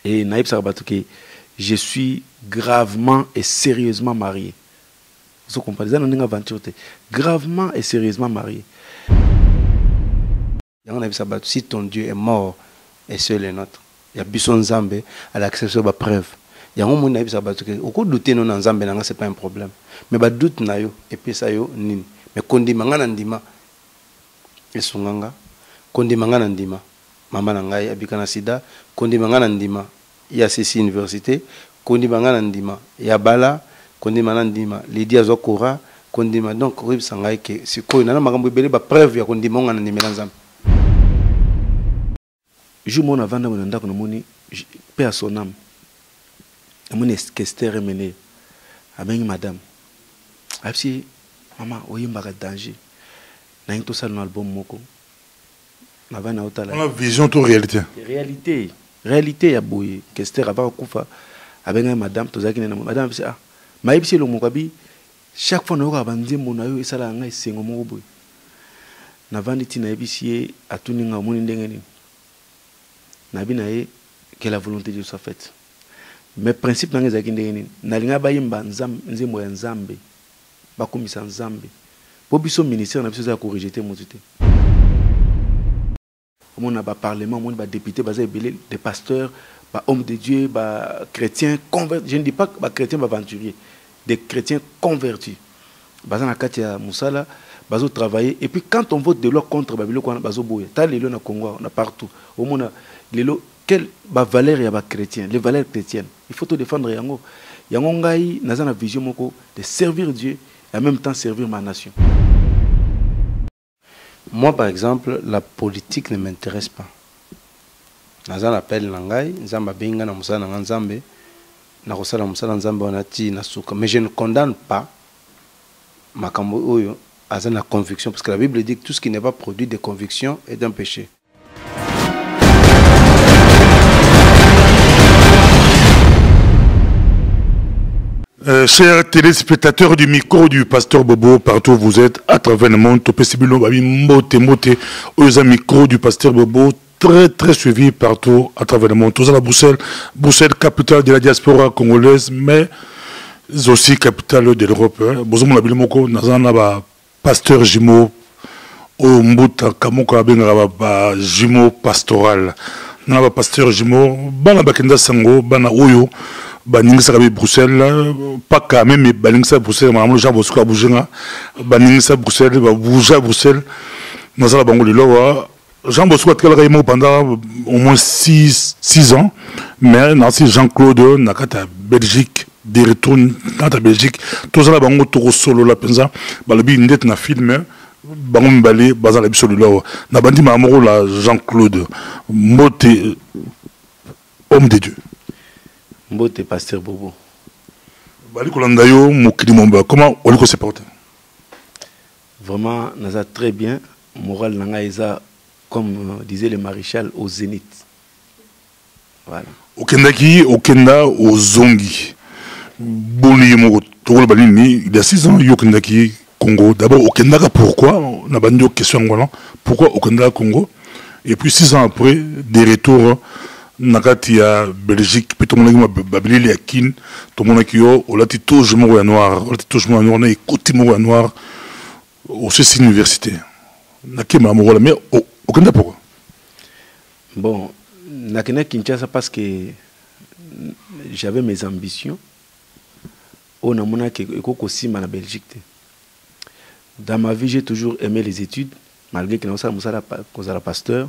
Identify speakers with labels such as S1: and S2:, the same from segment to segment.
S1: Et naïb Sarabatuke, je suis gravement et sérieusement marié. Vous comprenez? On a une aventure. Gravement et sérieusement marié.
S2: Si ton Dieu est mort et seul est notre, il y a Bisson Zambé à l'acception de la preuve. Il y a un monde qui dit au coup de douter non Zambé c'est pas un problème. Mais bah doute na yo et puis ça yo nini. Mais kondi mangana ndima et sunganga kondi mangana ndima mama nangai abikana sida kondi mangana ndima ya CC université kondi mangana ndima ya bala kondi mangana ndima Lydia Zokora kondi ma donc rib sangai ke sikoy na makambo belé ba preuve ya kondi mangana ndima Nzambe.
S1: Je m'en avant de mon andako moni paix à son âme. Amoni Esther mené avec madame. Apsi maman oyimba ka danger. Na into sal no album moko. Na va na otala.
S3: On a vision to réalité.
S1: Réalité ya boye Esther ava kufa avec madame tozaki na madame apsi ah. Maïbisi lo mokabi chaque fois na yoka banzembo na yo esala nga esengo moko boye. Na vandi tina ebisi atuninga omoni ndenge nini. Nabinaye que la volonté de Dieu soit faite. Mais principe dans les akindeni, nalinga bayimba nzembo ya nzambe, bakomisa nzambe. Po biso ministère na biso za ko rejeter mozité. On a ba parlement, on ba député, ba des pasteurs, ba hommes de Dieu, ba chrétiens convertis. Je ne dis pas que ba chrétiens ba aventuriers, des chrétiens convertis. Baza na katia musala, bazo travailler et puis quand on vote de loi contre babilo ko bazo boye. Ta lelo na Congo, on a partout. Au monde quelle valeur y a chrétien, les valeurs chrétiennes. Il faut te défendre yango. Yango ngai naza na vision moko de servir Dieu et en même temps servir ma nation.
S2: Moi par exemple, la politique ne m'intéresse pas. Naza na appel nangai, nzamba benga na musala na nzambe, na kosala musala nzambe onati na suka. Mais je ne condamne pas makambo oyo aza na conviction parce que la Bible dit que tout ce qui n'est pas produit de conviction est un péché.
S3: Chers téléspectateurs du micro du pasteur Bobo, partout où vous êtes, à travers le monde, aux micro du pasteur Bobo, très suivi partout à travers le monde. Tous à la Bruxelles, capitale de la diaspora congolaise, mais aussi capitale de l'Europe. Bozomon Abilemoko, Nazana, pasteur Jimo, au Mbuta, Kamoka Benga, Jimo pastoral. Naba pasteur Jimo, Bana Bakenda Sango, Bana Oyo. Baningisa Bruxelles, pas quand même, mais Baningisa Bruxelles, Madame Jean Bosco à Bougenga, Baningisa Bruxelles, Bouja Bruxelles, Nazala Bango de Loa, Jean Bosco a travaillé pendant au moins 6 ans, mais Nancy Jean-Claude, Nakata Belgique, des retours dans la Belgique, tout ça, Bango Toro Solo la Penza, Balabi Net na film, Bango Mbale, Bazala Biso de Loa, Nabandi Mamoro la Jean-Claude, Mote, homme de Dieu.
S1: Mbote pasteur Bobo.
S3: Comment on se porte?
S1: Vraiment, naza très bien. Moral nanga eza comme disait le maréchal au zénith. Voilà.
S3: Okendaki, okenda au zongi. Boni mo tolo balini, il y a 6 ans yokendaki Congo. D'abord okendaka pourquoi? On a bandio question ngwana. Pourquoi okendaka Congo? Et puis 6 ans après, des retours nakati ya Belgique, puis tout le monde a babili ya kin, tout le monde qui yo, on l'a dit toujours noir, on l'a dit toujours noir, on a écouté noir au CC université. Nakima amoureux mais aucun d'accord.
S1: Bon, nakina Kinshasa parce que j'avais mes ambitions. On a mon que aussi en Belgique. Dans ma vie, j'ai toujours aimé les études, malgré que nous sommes pasteur.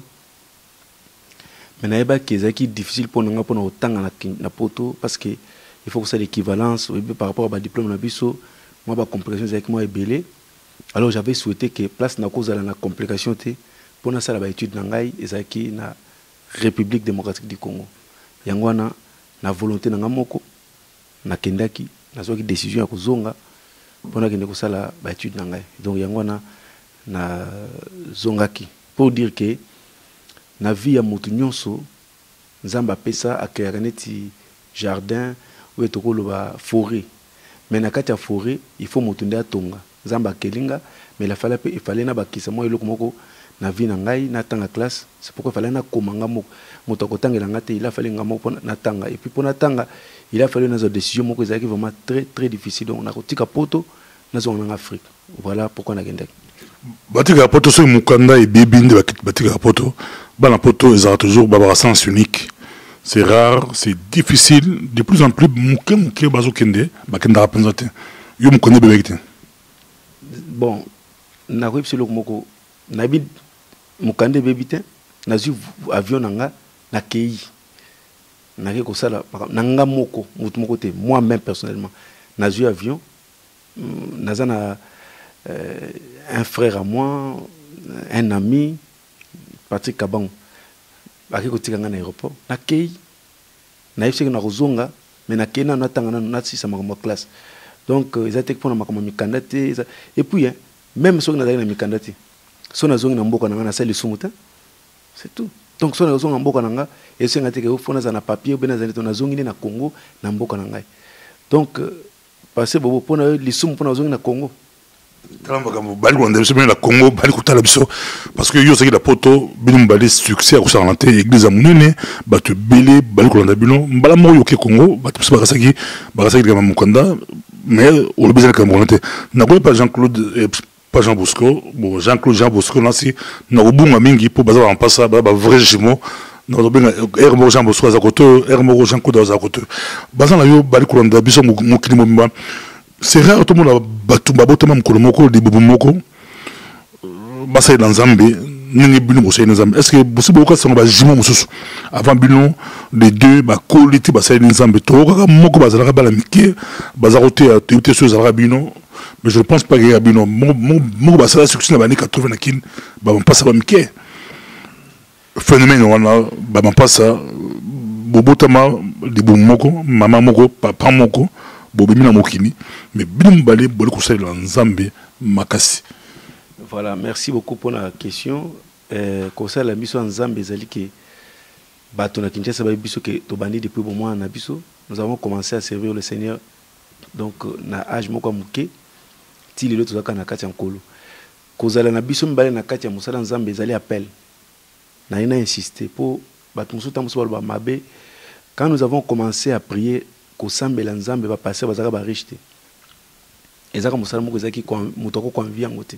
S1: Mais c'est difficile pour nous pour autant na poto parce que il faut que ça l'équivalence par rapport à diplôme na biso moi ba compréhension avec moi est belé. Alors j'avais souhaité que place na cause la complication té pour na sala ba étude na ngai ezaki na République démocratique du Congo. Yangwana na volonté na ngamoko na kendaki na zoki décision ya kozonga pour na kende ko sala ba étude na ngai. Donc yangwana na zongaki pour dire que na vie ya mutu nyonso nzamba pesa akera neti jardin ou etokolo ba forêt mais na kati ya forêt il faut mutu nda tonga zamba kelinga mais il fallait na bakisa moi eloko moko na vie na ngai na tanga classe c'est pourquoi il fallait na komanga moko moto akotangela ngate il a fallu ngamo pona na tanga et puis pona tanga il a fallu na décision moko ezaki vraiment très très difficile donc na kotika poto na zo en Afrique voilà pourquoi na gendaki
S3: batika poto so mukanda et bibinde batika poto bana poto ils ont toujours babara sens unique. C'est rare, c'est difficile, de plus en plus muke bazo kende bakenda rapenzate yo mukone bebekite.
S1: Bon na ko ipsilo moko na bi mukande bebite na zu avion nanga na kei na ke ko sala nanga moko mutu moko te moi même personnellement na zu avion nazana un frère à moi un ami Patrick Kabang baki ko tika nga na aéroport na kei na yebseki na kozonga mais na kei na natanga na sisa makambo classe donc ils étaient pour na makambo mikanda te et puis hein, même soki na na mikanda te so na zongi na mboka na nga na sali sumuta c'est tout donc so na zonga mboka na nga et so ngate ke fona za na papier bena za na zongi na Congo na mboka na ngai donc passer bobo pona lisumu pona zongi na Congo
S3: bali ko ndemso na Congo bali ko tala biso parce que yo saki la poto binum bali succès ko santé église amunene batu belé bali ko landa bino mbala mo yo ke Congo batu biso bakasaki kama mukanda mais au besoin de Camerounais na ko pas Jean-Claude pas Jean Bosco bon Jean Bosco nasi na obunga mingi po baza en passa ba vrai jumeau na obenga Hermo Jean Bosco za koto Hermo Jean-Claude za koto baza na yo bali ko landa biso mukili mo. C'est rare tout le monde a battu babotama mukolo moko de bobo moko basa dans Zambie ningi bino bosse dans Zambie est-ce que possible ko ça ba jimo mususu avant bino les deux ba qualité basa dans Zambie to ka moko bazala bala mike bazarote a tété sur zara bino mais je ne pense pas qu'il y a bino mo basa succès na bani 80 na kin ba pas ça ba mike phénomène wana ba pas ça bobotama de bobo moko mama moko papa moko bobimina mokini mais binom balé bol ko sala nzambe makasi.
S1: Voilà, merci beaucoup pour la question. Ko sala biso nzambe ezali ke bato na Kinshasa ba biso ke to bandi depuis bon mois na biso nous avons commencé à servir le Seigneur donc na âge moko muke ti lelo to zaka na kati ya nkolo ko sala na biso mbale na kati ya musala nzambe ezali appel na ina insister pour bato musuta muso ba mabe quand nous avons commencé à prier ko sambela nzambe ba passer bazaka ba riche ezaka musala moko ezaki mutoko convient ngote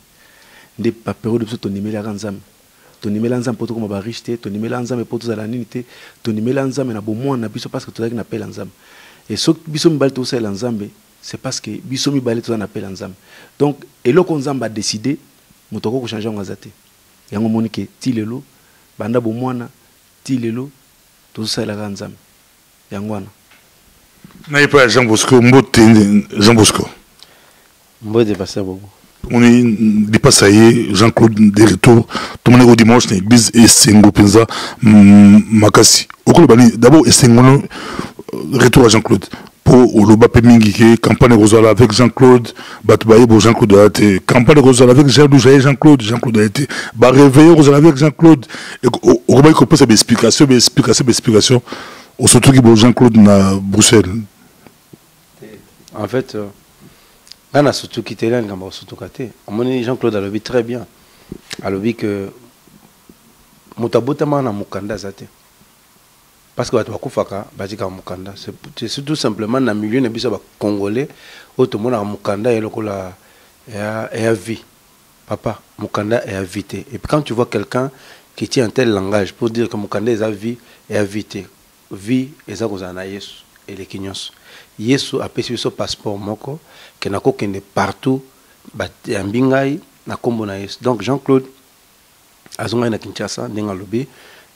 S1: nde pa période biso to nimela nzambe to nimela nzambe poto ko ba riche to nimela nzambe poto za la nité to nimela nzambe na bomoi na biso parce que to zaki na pela nzambe et so biso mbali to sala nzambe c'est parce que biso mi bali to na pela nzambe donc eloko nzambe a décidé mutoko ko changer ngazate yango monike tilelo banda bomoi tilelo to sala nzambe yango wana.
S3: N'ayez pas Jean Bosco, Jean Bosco.
S2: Mbote passer beaucoup.
S3: On est dépassé, Jean-Claude de retour. Tout le monde est dimanche dans l'église et Sengo Penza Makasi. D'abord, Sengo retour à Jean-Claude. Pour Oloba Pemingi, campagne Rosala avec Jean-Claude, Batbaye pour Jean-Claude a été, campagne Rosala avec Jean-Claude a été, réveillé Rosala avec Jean-Claude. Et au Robaï, qu'on peut faire des explications. Au surtout qui est Jean-Claude na Bruxelles.
S2: En fait, on a surtout quitté là, on a surtout quitté. Jean-Claude a lobby très bien. A lobby que Mutabotama na Mukanda zate. Parce que tu faka batika Mukanda. C'est tout simplement dans le milieu de biso congolais, où tout le monde a Mukanda et a vie. Papa, Mukanda est invité. Et puis quand tu vois quelqu'un qui tient un tel langage pour dire que Mukanda est vie et invité. Vie eza kozana Yesu et les kinyos Yesu a pesi son passeport moko que na kokende partout ba mbingai na kombo na Yesu donc Jean-Claude azonga na Kinshasa ndenga lobi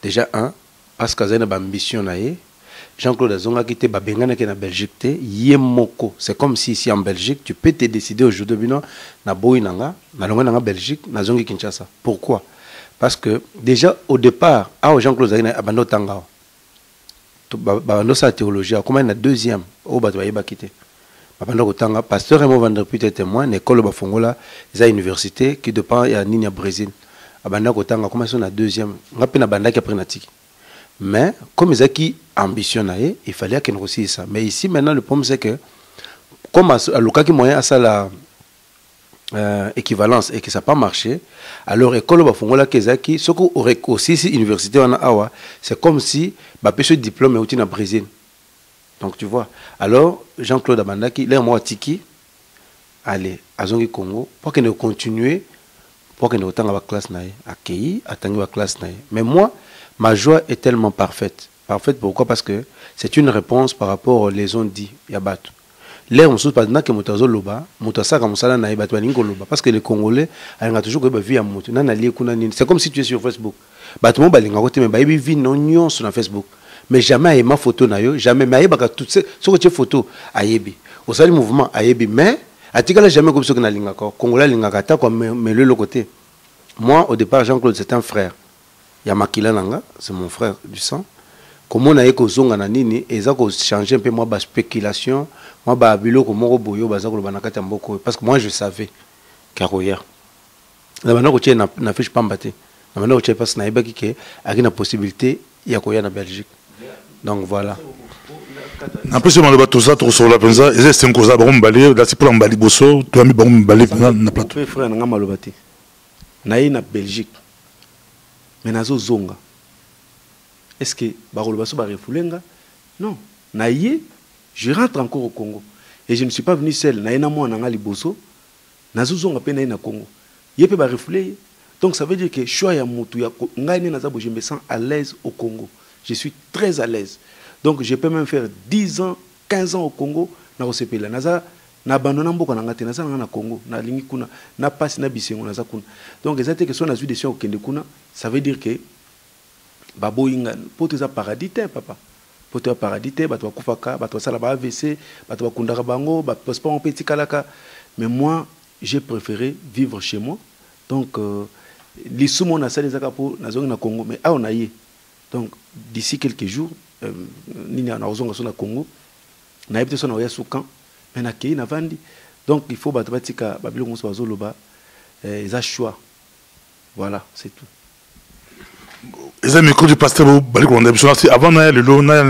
S2: déjà un parce que azana ba ambition na ye Jean-Claude azonga kité ba bengana ke na Belgique te ye moko c'est comme si ici en Belgique tu peux te décider aujourd'hui bino na boy nanga na longa nanga Belgique na zongi Kinshasa pourquoi parce que déjà au départ Jean-Claude azana abando tanga dans sa théologie, comment la deuxième au Batouaye Bakité. Pasteur Raymond Van Der Put est témoin, l'école de Fongola, il y a une université qui dépend de Nina Brésil. Abanda Kotanga, comment est la deuxième? On a pris Banda qui a pris Natik. Mais comme ils ont qui ambitionné, il fallait qu'il réussisse ça. Mais ici maintenant, le problème c'est que, comme à l'occasion qui moyen à ça la équivalence et que ça n'a pas marché, alors l'école va fongola kezaki, ce qu'on aurait aussi si université en awa, c'est comme si bah ce diplôme est au Brésil. Donc tu vois. Alors Jean-Claude Abandaki, là moi tiki, allez à Zongi Congo pour qu'il ne continue, pour qu'il ne autant la classe naïe, accueilli, attendre la classe naïe. Mais moi, ma joie est tellement parfaite. Parfaite pourquoi? Parce que c'est une réponse par rapport aux les ont dit Yabatou. Là, on se passe que moutazo loba, moutasa comme ça na ibatu aningo loba parce que les Congolais ont toujours que vie à moutou. C'est comme si tu es sur Facebook. Batu mo balinga côté mais ba vie non sur Facebook. Mais jamais ma photo na yo, jamais mais ba toutes ces photos ayebi. Au sein du mouvement ayebi mais atika là jamais comme ce que na linga ko. Congolais linga kata comme mais le côté. Moi au départ Jean-Claude c'est un frère. Yamakila nanga, c'est mon frère du sang. Comment on a écouté na nini et ça a changé un peu moi ba spéculation moi ba bilo ko moko boyo baza ko bana kata mboko parce que moi je savais karoya la bana ko tient na fiche pambate la bana ko tient parce na ibaki ke akina possibilité ya koya na Belgique donc voilà
S3: en plus on va tout ça tout sur la penza et c'est un cause ba mbali là c'est pour mbali bosso toi mi ba mbali na plateau
S1: frère nga malobati na yi na Belgique mais nazo zonga. Est-ce que Barolobaso va refouler? Non. Naïe, je rentre encore au Congo. Et je ne suis pas venu seul. Naïe na moi na liboso. Nazuzong a peine na Congo. Yépe va refouler. Donc ça veut dire que choix ya mutu ya ngaine nazabo je me sens à l'aise au Congo. Je suis très à l'aise. Donc je peux même faire 10 ans, 15 ans au Congo na osepela. Naza na abandonné mboko na ngate naza na Congo na lingi kuna na passe na bisengo naza kuna. Donc exactement que soit na des au kende kuna, ça veut dire que baboyinga poto za paradis te papa poto paradis te bato bakufaka bato sala ba AVC bato bakundaka bango ba passeport en petit kalaka mais moi j'ai préféré vivre chez moi donc lisumo na sala zaka po nazongi na Congo mais a on a yé donc d'ici quelques jours nini na ozonga so na Congo na yebte so na ya soukan mais na kei na vandi donc il faut bato batika babilo mo so bazoloba za choix voilà c'est tout.
S3: Les amis, micro du pasteur avant une émission, on a un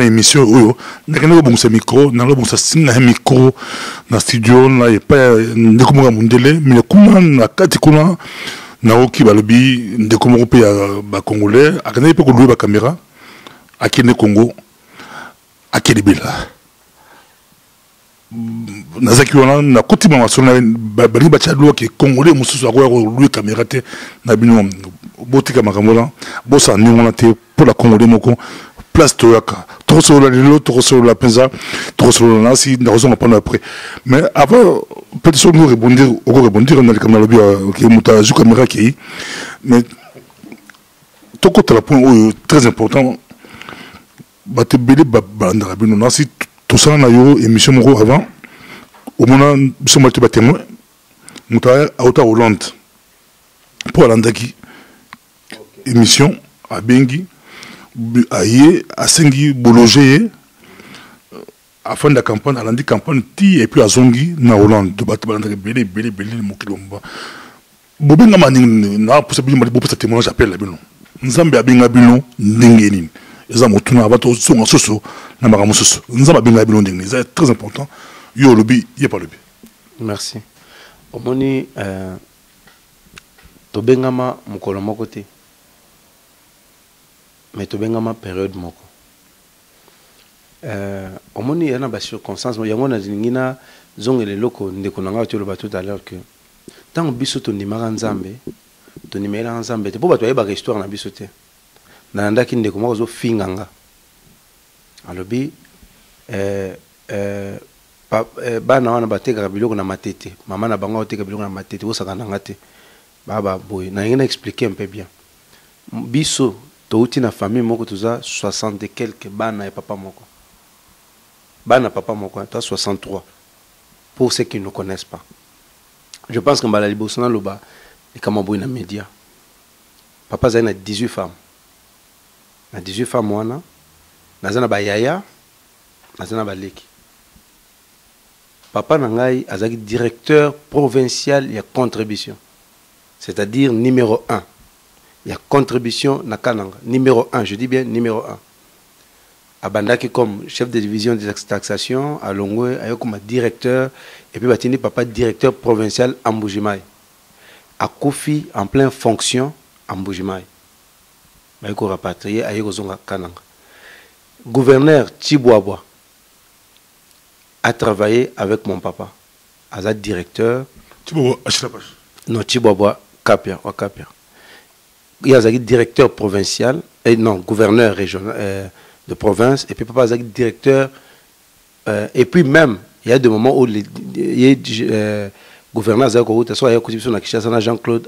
S3: micro, on a un micro dans le studio, on n'a pas de mundele, mais on a katikuna na oki balobi ndeko moko pe ya ba congolais, akana pe ko louer ba caméra, akene Congo, akene bila. Nazaki wana na kotima masona bali ba tchadlo ki congolais mususu akoya ko louer caméra te na bino botika makambola bosa nyonga te pour la congolais moko place toyaka trop sur la lelo trop sur la penza trop sur la nasi na raison pas après mais avant peut-être nous rebondir on a comme lobby qui muta ju caméra qui mais to ko la point très important batte belé bandara bino nasi tout ça na yo émission moko avant au moment biso malté ba témoin muta à Hollande pour landaki émission à Bengi aye à Sengi Bologé afin de la campagne à l'andi campagne ti et puis à Zongi na Hollande de battre balanda belé mokilomba bobenga maning na possibilité de boposa témoignage j'appelle la bino nzambe abenga bino ndengeni eza motuna bato songa soso na maramu soso nzambe abenga bino ndengeni c'est très important yo lobi y a pas lobi.
S2: Merci omoni to bengama mokolo moko te mais to bengama période moko omoni yana ba circonstance yango na zingina zongele loko ndeko nanga to loba tout à l'heure que tant biso to ndimaka nzambe to ndimela nzambe te po bato ayeba histoire na biso te na ndaki ndeko moko zo finganga alobi bana wana batekaka biloko na matete mama na bango oteka biloko na matete osaka nanga te baba boy na ngena expliquer un peu bien biso touti na famille moko toza 60 et quelques bana et papa moko toi 63 pour ceux qui ne connaissent pas je pense que mbala liboso na loba et kama boy na média papa za na 18 femmes na 18 femmes wana nazana ba yaya nazana ba leki papa nangai azaki directeur provincial ya contribution c'est-à-dire numéro 1 il y a contribution na kananga numéro 1 je dis bien numéro 1 abandaki comme chef de division des taxations à Longwe ayo comme directeur et puis batini papa directeur provincial à Mbujimai à Kofi en pleine fonction en Mbujimai. Il faut rapatrier à Yegozonga Kananga. Gouverneur Tibouabwa a travaillé avec mon papa. As directeur.
S3: Tibouabwa Achirapache.
S2: Non, Tibouabwa Kapia. Il y a un directeur provincial, et non, gouverneur régional de province, et puis papa a directeur. Et puis même, il y a des moments où les gouverneurs soit Jean-Claude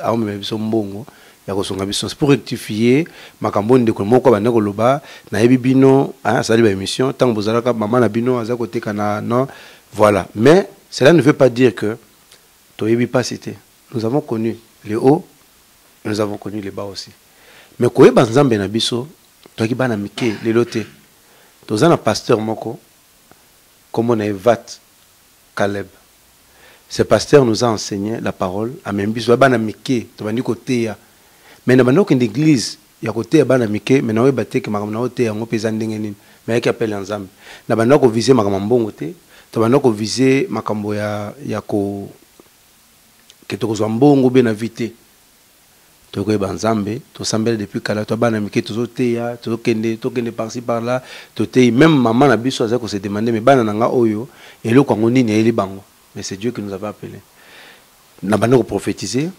S2: c'est pour rectifier makamboni de moko bana koloba na ebibino sali ba émission tant bozalaka maman na bino aza côté kana non voilà, mais cela ne veut pas dire que toyebi pas cité. Nous avons connu les hauts, nous avons connu les bas aussi, mais koyeba nzambe na biso toki bana mike les loté tozana pasteur moko comme on a Evat Caleb. Ce pasteur nous a enseigné la parole à Membiso bana mike to bandi côté ya. Mais na bando qu'une église ya côté ya bana mike mais na we baté que makam na oté yango pesa ndenge nini mais qui appelle nzambe na bando ko viser makam mbongo te to bando ko viser makambo ya ko que to ko mbongo be na vité to ko banzambe to sambela depuis kala to bana mike to zoté ya to kende par-ci par-là to té même maman na biso aza ko se demander mais bana nanga oyo eloko ngoni ni eli bango, mais c'est Dieu qui nous avait appelé na bando ko prophétiser.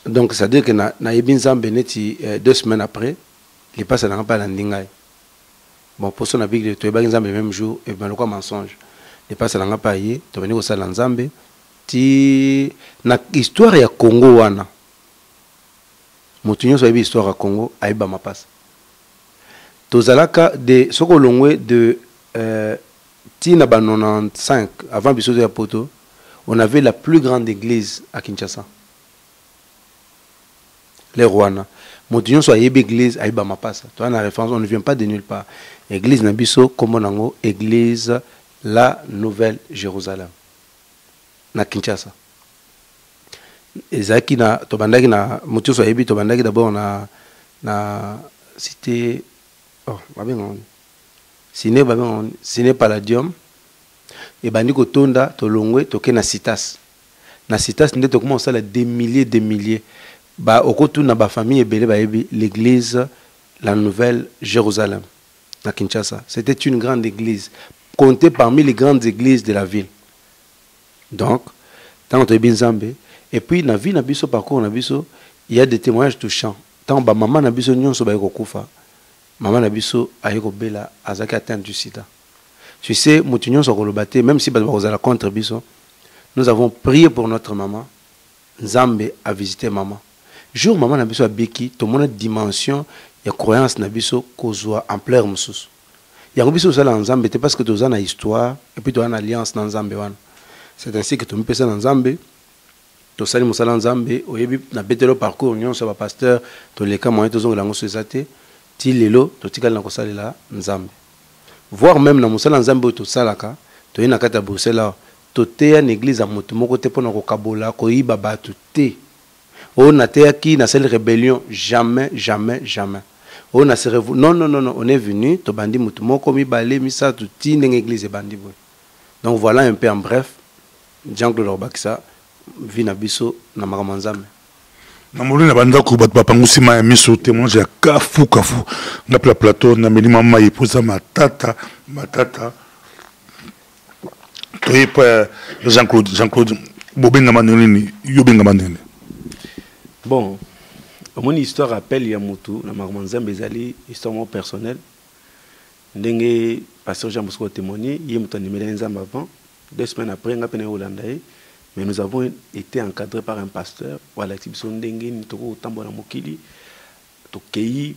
S2: Donc, ça veut dire que na Ebinzam Beneti 2 semaines après, il passe à pas l'andingai. Bon, pour son avis, tu es le même jour, et bien le quoi mensonge. Il passe à pas y, tu es venu au salon Zambé. Ti na histoire ya Congo wana. Motunyo so histoire à Congo, aïba ma passe. Tozalaka de soko longwe de ti na ba 95 avant biso de Poto, on avait la plus grande église à Kinshasa. Les Rwanda. Motunyo soit église aïba ma passe. Toi la référence, on ne vient pas de nulle part. Église Nabiso comme on église la Nouvelle Jérusalem. Na Kinshasa. Ezaki na tobandaki na motunyo soit ébi tobandaki d'abord na cité babeng ciné Palladium et bandi ko tonda to longwe to ke na Citas. Na Citas ndé to commence à des milliers ba okotu na ba famille ebele ba yebi l'église la Nouvelle Jérusalem à Kinshasa. C'était une grande église comptée parmi les grandes églises de la ville. Donc tant que Binzambe et puis na vie na biso parcours na biso il y a des témoignages touchants. Tant ba maman na biso nyonso ba ekokufa. Maman na biso ayeko bela azaki atteinte du sida. Tu sais mutu nyonso kolobate même si ba kozala contre biso, nous avons prié pour notre maman. Nzambe a visité maman. Jour maman na biso abiki to mona dimension ya croyance na biso kozwa ampleur mususu. Ya biso sala nzambe te parce que toza na histoire et puis toza na alliance na nzambe wana. C'est ainsi que to mpesa na nzambe to sali musala nzambe oyebi na betelo parcours nyonso ba pasteur to leka moyen to zonga lango sezate ti lelo to tikala na kosalela nzambe. Voir même na musala nzambe to salaka to yena kata Bruxelles to te en église a moto moko te pona ko kabola ko yiba batu te. On a été qui na cette rébellion jamais. On a non, on est venu to bandi mutumo komi balé misa tout tine église bandi boy. Donc voilà un peu en bref Jean-Claude Robakisa vina biso na makamanzame.
S3: Na moli na banda ko bat bapangusi ma miso témoignage ya kafu na plateau na melima mai poza matata toi pas Jean-Claude bobenga maneni yobenga maneni.
S1: Bon, mon histoire rappelle Yamutu, la Marmanzam Bezali, histoire personnelle. Ndenge, pasteur Jean Bosco témoigné, il y a un avant, 2 semaines après, on a peine Hollandais, mais nous avons été encadrés par un pasteur, voilà, Tibson Dengue, Nitoko, Tambora Mokili, Tokei.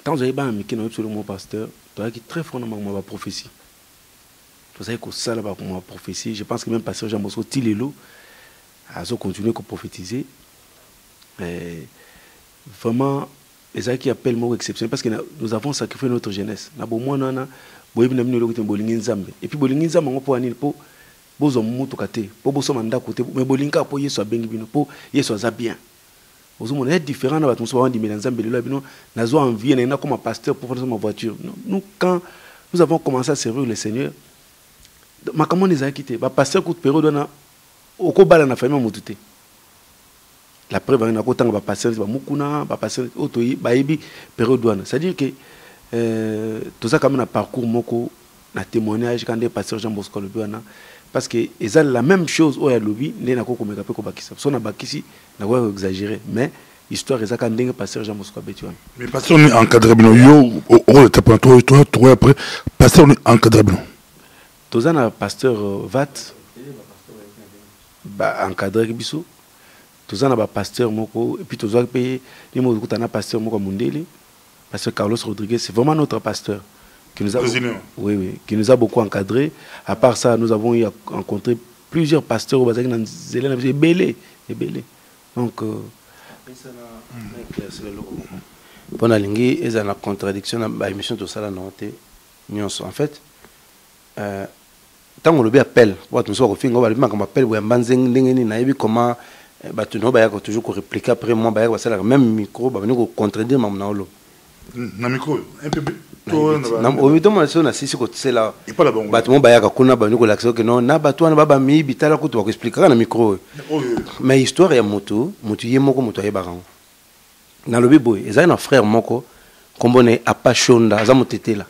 S1: Quand vous avez un miki, nous avons un pasteur, tu as très fondamentalement ma prophétie. Vous savez que ça, là, ma prophétie, je pense que même pasteur Jean Bosco Tilelo a continué à prophétiser. Vraiment, les gens qui appellent moi exceptionnel parce que nous avons sacrifié notre jeunesse. Et puis, Bolingi Nzambe, on peut aller pour bozo mutu kate, pour bozo manda côté, mais Bolinga pour yeso bengi bino, pour yeso za bien. Bozo mon est différent na batumuso ba ndimela Nzambe lelo bino, nazo envie na comme pasteur pour faire ma voiture. Nous quand nous avons commencé à servir le Seigneur, makamon les a quitté. Ba pasteur coûte période na okobala na famille mutute. la preuve on a autant va passer ba mukuna va passer autoyi ba yebi période douane c'est-à-dire que tout ça comme un parcours moko na témoignage quand des pasteurs Jean Bosco le douane parce que ils ont la même chose au ya lobby les na ko komeka pe ko bakisa so na bakisi na ko exagérer mais histoire est ça quand des pasteurs Jean Bosco betuane
S3: mais pasteur on est encadré bien yo au étape toi après pasteur on est encadré bien
S1: tout ça na pasteur Vat ba encadré biso tout ça na ba pasteur moko et puis tout ça payer ni mo kutana pasteur moko Mundele pasteur Carlos Rodriguez c'est vraiment notre pasteur qui nous a oui qui nous a beaucoup encadré à part ça nous avons eu à rencontrer plusieurs pasteurs au bazaki dans Zelena belé donc
S2: pour la lingue et la contradiction ba émission tout ça là non en fait tant on le appelle what nous soit fingo ba le comme appel ou mbanzeng ndengeni na yebi comment batuno ba yako toujours répliquer après moi ba yako ça la même micro ba venir contredire mam na olo
S3: na micro un peu
S2: na o to mo na sisi ko tsela batumo ba yaka kuna ba venir ko l'accès que non na batwana ba ba mi bitala ko to ko expliquer na micro mais histoire ya moto ye moko moto ye barango na lobi boy eza na frère moko kombone apashonda za motetela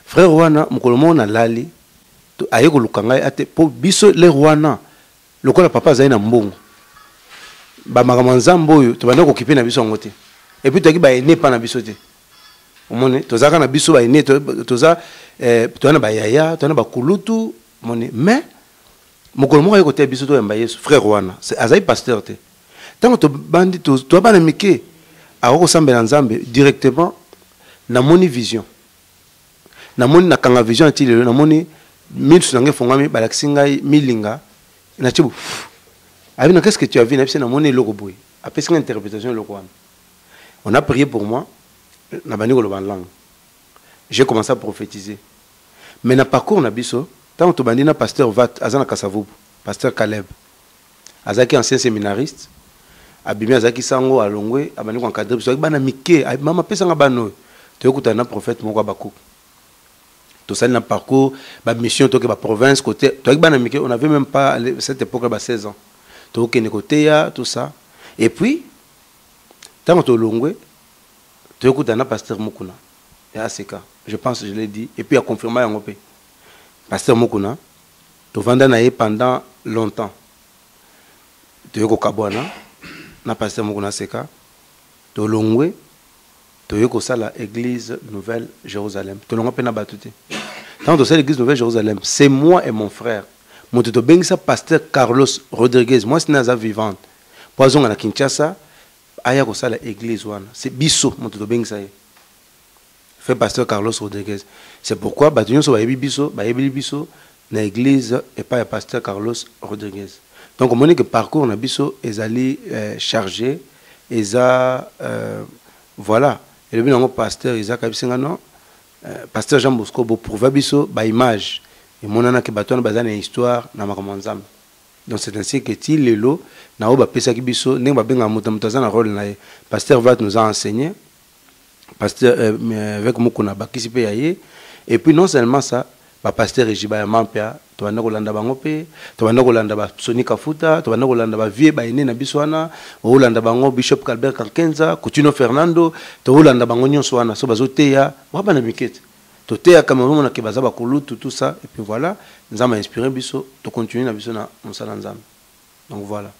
S2: frère wana mukolomo na lali aye ko lukanga ate po biso le wana lokola papa zaina mbongo ba magamanzambo oyo to bana ko kipe na biso ngote et puis to ki ba ene pa na biso te omone to zaka na biso ba ene to za to na ba yaya to na ba kulutu mone mais mokolo moko ko te biso to yamba Yesu frère wana c'est azai pasteur te tant to bandi to ba na mike a ko sambela nzambe directement na moni vision na moni na kanga vision atile na moni minsu nange fongami balaksinga milinga na chibu avina qu'est-ce que tu as vu na psena moni loko boy après cette interprétation loko wana on a prié pour moi na bani ko lo langue j'ai commencé à prophétiser mais na parcours na biso tant to bandi na pasteur Vat azana Kasavubu pasteur Caleb azaki ancien séminariste abimi azaki sango alongwe abani ko encadrer biso bana mike mama pesanga bano to yokuta na prophète moko baku tout ça dans parcours ba mission to ke ba province côté to bana mike on avait même pas cette époque ba 16 ans to ke côté ya tout ça et puis tant to longwe to yokuta na pasteur Mukuna ya ACK je pense je l'ai dit et puis a confirmé yango pe pasteur Mukuna to vanda na pendant longtemps to yoko kabwana na pasteur Mukuna ACK to longwe to yoko sala église Nouvelle Jérusalem to longa pe na batuté tant to sala église Nouvelle Jérusalem c'est moi et mon frère mon to bengisa pasteur Carlos Rodriguez moi c'est naza vivante poison na Kinshasa aya ko sala église wana c'est biso mon to bengisa fait pasteur Carlos Rodriguez c'est pourquoi batunyo so ba yebi biso na église et pas pasteur Carlos Rodriguez donc on montre que parcours na biso ezali chargé eza voilà et le bien pasteur Isaac Abisenga non pasteur Jean Bosco bo prouver biso ba image et monana ke batona bazana histoire na makomanzam donc c'est ainsi que ti lelo na oba pesa ki biso ndenge ba benga mutamutaza na rôle na pasteur Vat nous a enseigné pasteur avec Mukuna bakisi pe yaye et puis non seulement ça ba pasteur Ejiba ya Mampia to bana kolanda bango pe to bana kolanda ba Sonika Futa to bana kolanda ba vie ba ene na biswana o kolanda bango Bishop Calbert Kankenza Coutinho Fernando to kolanda bango nyonso wana so bazoteya wa bana mikete to teya Cameroun na ke bazaba kolutu tout ça et puis voilà nous avons inspiré biso to continuer na biso na mosala nzambe donc voilà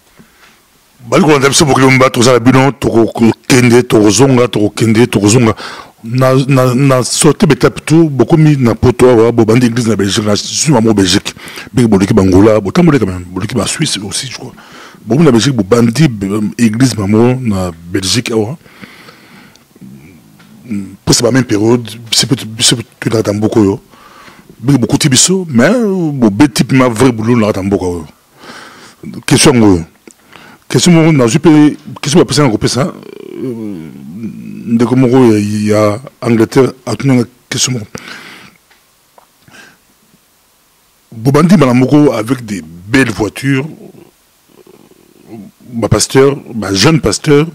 S3: bali kolanda biso bokilomba to za bino to kende to zonga na sorte betape tout beaucoup mis na poto wa bo bandi église na Belgique na suis en Belgique big boliki bangola bo tambolé quand même boliki ba Suisse aussi je crois beaucoup na Belgique bo bandi église mamo na Belgique awa pour cette même période c'est tout na tamboko yo big beaucoup tibiso mais bo betip ma vrai boulot na tamboko question na je peux question ba personne ko ça de comment il y a Angleterre à tenir la question. Bobandi Malamoko avec des belles voitures, pasteur, jeune pasteur,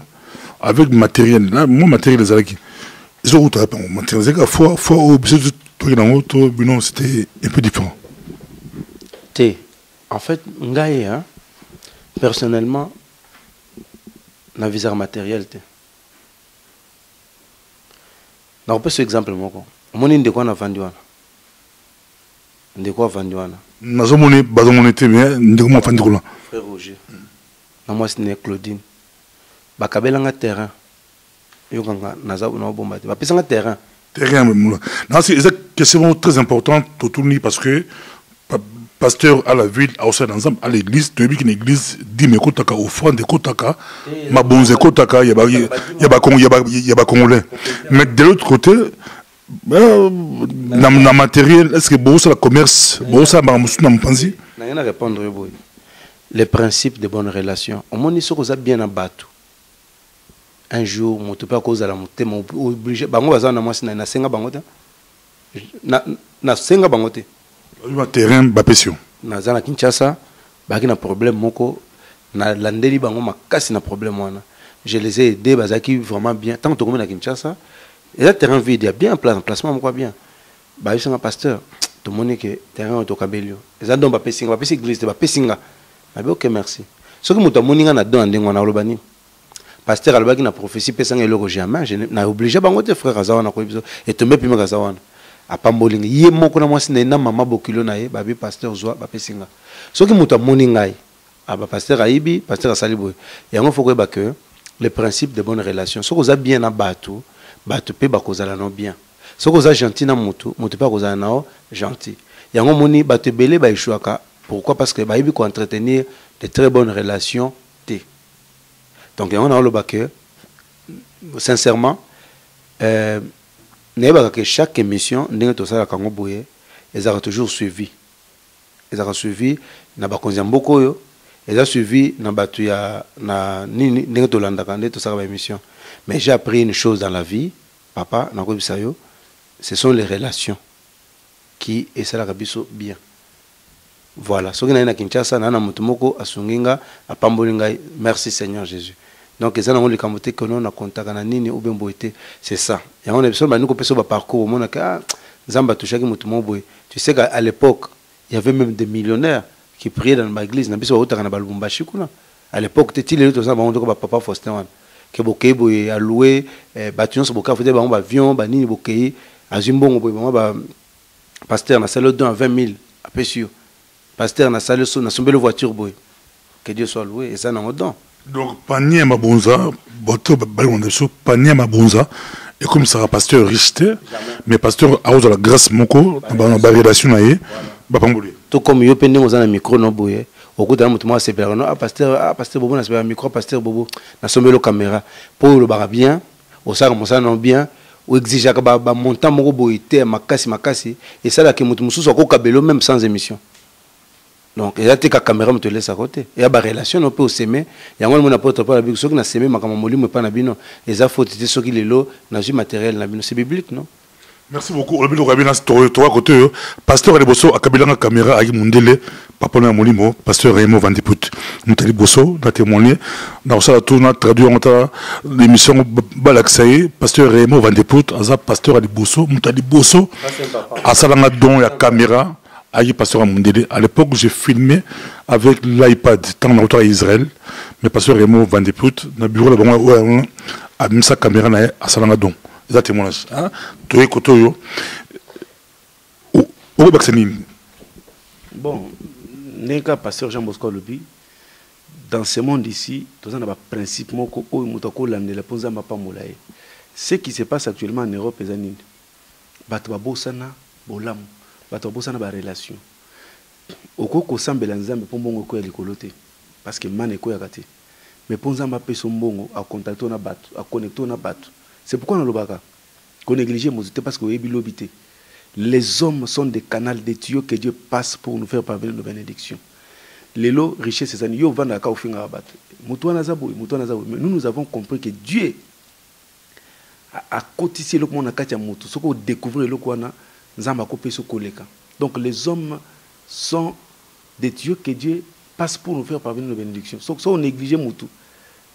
S3: avec matériel. Là, mon matériel, les alaki. Ils ont matériel. Fois c'était un peu différent.
S2: En fait, Ngaye, personnellement, na visa matériel te. Na pas ce exemple moko. Moni ndeko na vandi wana. Ndeko vandi wana.
S3: Nazo moni bazo moni te mais ndeko mo vandi kola.
S2: Frère Roger. Na moi c'est Claudine. Bakabelanga terrain. Yo kanga naza na bomba te. Ba pesanga terrain.
S3: Terrain même. Non, c'est une question très importante tout ni parce que pasteur à la ville, à l'église, tu as vu qu'une église dit mais kotaka offrande de kotaka, ma bonze kotaka, il y a pas congolais. Mais de l'autre côté, dans le matériel, est-ce que beaucoup la commerce, beaucoup ça m'a pensé?
S2: N'a rien à répondre boy. Les principes de bonnes relations. Au moins ils sont bien abattus. Un jour, mon pas cause à la montée, mon obligé. Bango bazana na moi na senga bangote. Na senga bangote.
S3: Le terrain bapession.
S2: Na zana Kinshasa, baki na problème moko na landeli bango makasi na problème wana. Je les ai aidés bazaki vraiment bien. Tant que tu na Kinshasa, et là terrain vide, il y a bien un placement moko bien. Ba yo un pasteur, tout monde que terrain to kabelio. Et ça donc bapesinga, bapesi église, bapesinga. Ba OK merci. Ce que muto moninga na don ndengo na lobani. Pasteur alobaki na prophétie pesanga eloko jamais, je na obligé bango te frère azawana ko biso et tomber pima kazawana. Apambolinga ye moko na mwasi na mama bokilo na ye babi pasteur zwa bapesinga soki muto amoni ngai aba pasteur aibi pasteur asali boy yango faut que que le principe de bonne relation soko za bien na bato pe bakozala no bien soko za gentil na muto pa kozala na gentil yango moni bato belé ba échouaka pourquoi parce que baibi ko entretenir de très bonnes relations té donc yango na lo que sincèrement que chaque émission ndenge to sala kango boye ezaka toujours suivi ezaka suivi na bakonzi mboko yo eza suivi na batu ya na nini ndenge to landa kande to sala ba émission mais j'ai appris une chose dans la vie papa na ko bisayo ce sont les relations qui esalaka biso bien voilà soki na Kinshasa na mutu moko asunginga apamboli ngai merci Seigneur Jésus. Donc, ils ont dit que nous avons contact avec ou bien c'est ça. Et on a besoin de parcours. Tu sais qu'à l'époque, il y avait même des millionnaires qui priaient dans l'église. À l'époque, tu sais, papa Faustin, que Bokeh a loué, Batuyon, Boka, un avion, Banini, Bokeh, Azimbongo, pasteur, na salle de 20 000, à Pessio. Pasteur, na salle de son belle voiture, que Dieu soit loué, et ça, n'a pas.
S3: Donc, panier ma bonza, panier ma bonza, et comme ça, pasteur riche, mais pasteur a la grâce moko, dans la relation aïe,
S2: tout comme yo pendant aux micro no boye, au coup d'un moment c'est perno, pasteur Bobo na c'est micro, pasteur Bobo na sombe le caméra, pour le bar bien, au ça comme ça non bien, ou exige que ba montant moko boité makasi, et ça là que mutu mususu ko kabelo même sans émission. Donc, il y a des caméras qui te laissent à côté. Il y a des relations, on peut s'aimer. Il y a des apôtres qui ont s'aimer, mais ils pas nabino. Les affaires, ceux qui les lots, n'a pas matériel nabino. C'est biblique, non?
S3: Merci beaucoup. Le rabbi toi côté pasteur Rebosso a kabila caméra à Mundele, papa na molimo, pasteur Raymond Van de Put. Mutali Bosso n'a témoigné dans ça tout na traduit en l'émission Balaksaye, pasteur Raymond Van de Put, aza pasteur Ali Bosso, Mutali Bosso. A salanga don ya caméra. Pasteur Mundele. À l'époque, j'ai filmé avec l'iPad, tant dans à Israël, mais pasteur Raymond Van de Put, dans le bureau de a mis sa caméra à Salangadon. C'est un témoignage. Tu es Kotoyo.
S1: Bon, n'est qu'un pasteur Jean Bosco Lobi. Dans ce monde ici, tout ça n'a pas principe. Ce qui se passe actuellement en Europe, c'est un Batouabosana, Bolam. Bato bosa na ba relation okoko sambela nzambe po mbongo ko ya likolote parce que mane ko ya kati mais po nzamba pe so mbongo a contacter na bato a connecter na bato c'est pourquoi on lobaka ko négliger mozité parce que oyebi lobité les hommes sont des canaux de tuyaux que Dieu passe pour nous faire parvenir nos bénédictions les lots richesses ces années yo vanda ka ofinga bato mutuana zabo mais nous avons compris que Dieu a cotissé le monde na kati ya mutu soko découvrir le kwana. Donc les hommes sont des dieux que Dieu passe pour nous faire parvenir nos bénédictions. Donc si on néglige Moutou,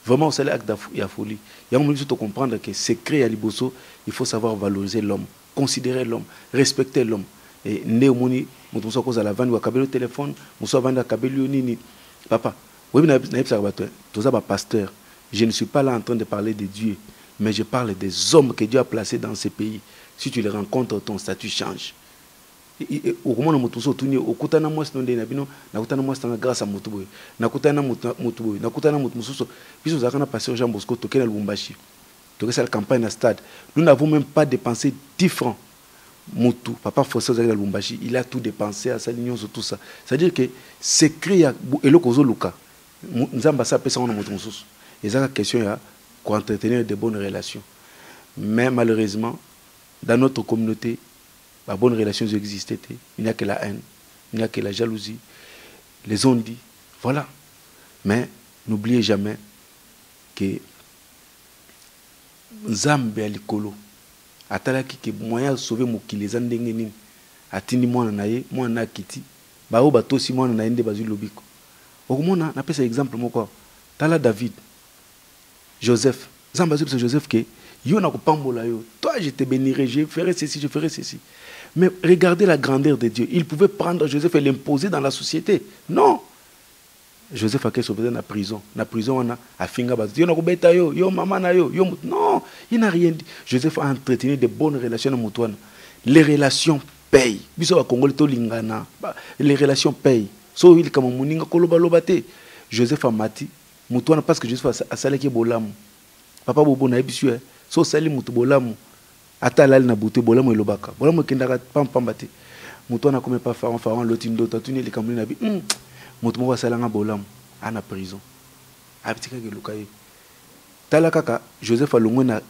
S1: vraiment c'est l'acte de la folie. Il y a comprendre que c'est créé à Liboso, il faut savoir valoriser l'homme, considérer l'homme, respecter l'homme. Et Néomoni, Moutou soit cause à la vente ou à cabello téléphone, Moussa vendre à cabello nini. Papa, oui, mais tout ça pasteur. je ne suis pas là en train de parler de Dieu, mais je parle des hommes que Dieu a placés dans ces pays. Si tu les rencontres, ton statut change. Au moment où tu es okutana mwasi nonde na bino nakutana mwasi tanga grâce à mutuboy nakutana mutuboy nakutana mutuso biso zakana passer Jean Bosco tokena Lubumbashi tokesa la campagne na stade. Nous n'avons même pas dépensé 10 francs. Mutu papa Fossé zakana Lubumbashi, il a tout dépensé à sa ligne sur tout ça. C'est-à-dire que c'est créé eloko zoluka nzamba sa pesa on mutu mususu. Et ça la question ya pour entretenir de bonnes relations. Mais malheureusement dans notre communauté les bonnes relations existaient. Il n'y a que la haine, il n'y a que la jalousie. Les ont dit, voilà. Mais n'oubliez jamais que Nzambe alikolo atalaki ke moyen sauver mokili za ndenge nini atindi mwana na ye mwana akiti bao batosi mwana na yende bazwi lobiko. Okomona na pesa exemple moko tala David Joseph Nzambe azwi Joseph ke yo na kopambola yo toi je te bénirai, je ferai ceci, je ferai ceci. Mais regardez la grandeur de Dieu. Il pouvait prendre Joseph et l'imposer dans la société. Non. Joseph a été sauvé dans la prison. Dans la prison, on a finga bas. Yo maman na yo, yo non, il n'a rien dit. Joseph a entretenu de bonnes relations avec Moutouane. Les relations payent. Biso wa Congolais to lingana. Les relations payent. So il comme moninga koloba lobate. Joseph a mati Moutouane parce que Joseph a salé ki bolam. Papa bobo na bisu. So sali mutu bolam. Atalal na bouté bola mo elobaka bola mo kendaka pampambate muto na comme pas farant lotindo tatuni le kamuli na bi muto mo wasalanga bola ana prison abitika ke lukaye tala kaka Joseph alongwe na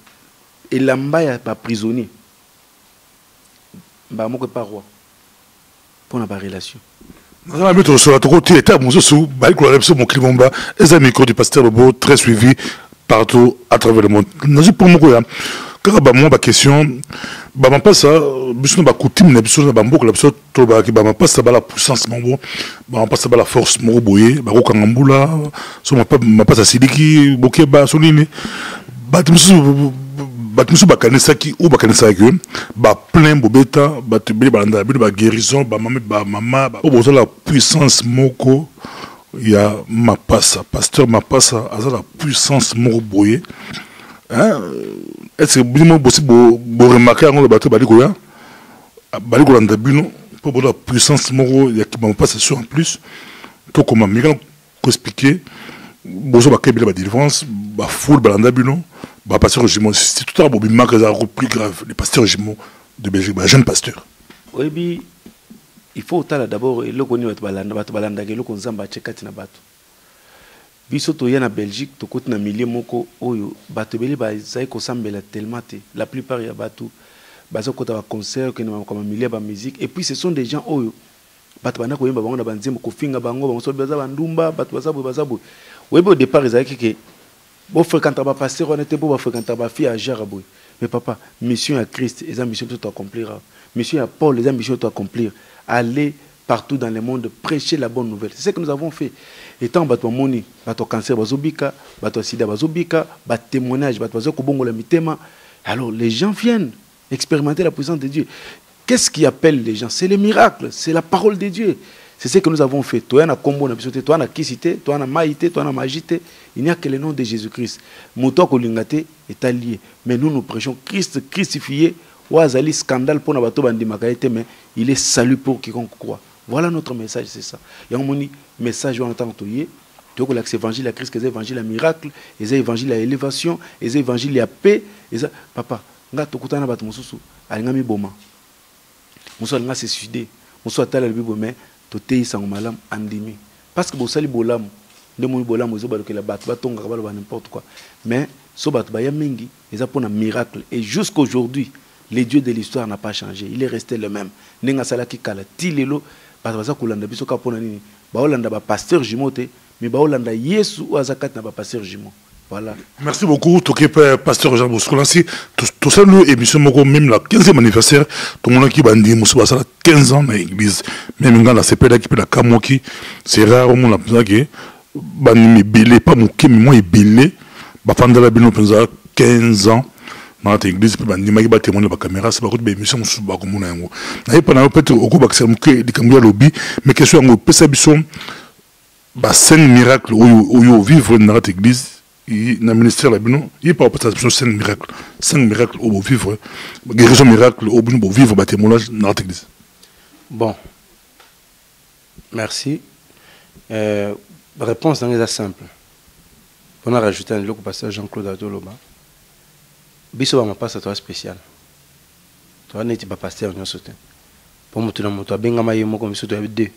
S1: elamba ya ba prisonnier ba moko pas roi pour na ba relation
S3: na mettre sur la côté état mon sous bali ko repso mon Kilomba les amis du pasteur Bobo très suivi partout à travers le monde nazi pour moko ya quand moi ma question bah ma passe biso ba coutume na biso ba mboka la biso to ba ki ba ma passe ba la puissance mambo ba ma passe ba la force mo boye ba ko kangambula so ma passe sidiki boke ba so nini ba timisu ba kanisa ki ou ba kanisa ki ba plein bobeta ba tebeli ba landa ba guérison ba mama ba o la puissance moko ya ma passe pasteur ma passe à la puissance mo boye. Est-ce que vous possible de remarquer le bateau Balikoya Balikolandabino pour la puissance moro il y a qui m'a pas sûr en plus tout comme Miran expliquer bozo ba kebila ba délivrance ba foule balandabino ba pasteur Jimo c'est tout à bobi marque ça plus grave les pasteurs Jimo de Belgique ba jeune pasteur.
S1: Oui bi il faut tala d'abord le koni bato balanda ke le konzamba chekati na bato. Biso to na Belgique to côté na milieu moko oyo bato beli ba zai ko sambela tellement te la plupart ya bato bazo kota ba concert que na comme milieu ba musique et puis ce sont des gens oyo bato bana ko yemba bango na banzembo ko finga bango bango so baza bandumba bato bazabo webo au départ ezaki ke bo fréquenter ba pasteur on était bo fréquenter ba fille à Jaraboy mais papa mission à Christ et mission tout accomplira mission à Paul les ambitions tout accomplir aller partout dans le monde prêcher la bonne nouvelle. C'est ce que nous avons fait. Étant bato moni, bato cancer bazobika, bato sida bazobika, bato témoignage, bato bazo kobongo la mitema. Alors les gens viennent expérimenter la puissance de Dieu. Qu'est-ce qui appelle les gens? C'est le miracle, c'est la parole de Dieu. C'est ce que nous avons fait. Toi na kombo na bisote, toi na kisite, toi na maïté, toi na magité. Il n'y a que le nom de Jésus-Christ. Moto ko lingate est allié. Mais nous prêchons Christ crucifié. Ouazali scandale pour na bato bandimaka été mais il est salut pour quiconque croit. Voilà notre message, c'est ça. Il y a un message où on entend tout y donc l'évangile à Christ, les évangiles à miracle, les évangiles à élévation, les évangiles à paix. Papa, nga tokutana bat mususu, alingami boma. Musu alinga se suicider, musu atala le bibo mais totei sango malam andimi. Parce que bosali bolam, de mon bolam ozo ba la bat batonga ba n'importe quoi. Mais so bat ba ya mingi, eza pour un miracle et jusqu'aujourd'hui, le Dieu de l'histoire n'a pas changé, il est resté le même. Nenga salaki kala tilelo baza kolanda biso ka pona nini ba olanda ba pasteur Jimote mais ba olanda Yesu ou azakat na ba pasteur Jimo. Voilà.
S3: Merci beaucoup toké pasteur Jean Bosco Lancy tout ça nous émission moko même la 15e anniversaire tout le monde qui bandi musu basala 15 ans dans l'église même ngala sepeda qui peut la kamoki c'est rare au monde la penza que bani belé pas moké mais moi belé ba fandala bino penza 15 ans dans l'église puis bandi maki ba témoigner ba caméra c'est pas que émission musu ba ko mona yango na pas peut-être au ko ba que di kambuya lobby mais question ngo pesa biso ba 5 miracles où vivre dans l'église dans le ministère il parle pas de 5 miracles. 5 miracles au vivre, guérison miracle au vivre, témoignage dans l'église.
S2: Bon, merci. Réponse est simple. On a rajouté un autre passage Jean-Claude Adoloba. Biso va passe à toi spécial. Toi n'es pas pasteur non sauté. Pour moi tout le monde, toi benga mayemo comme ça tu as deux.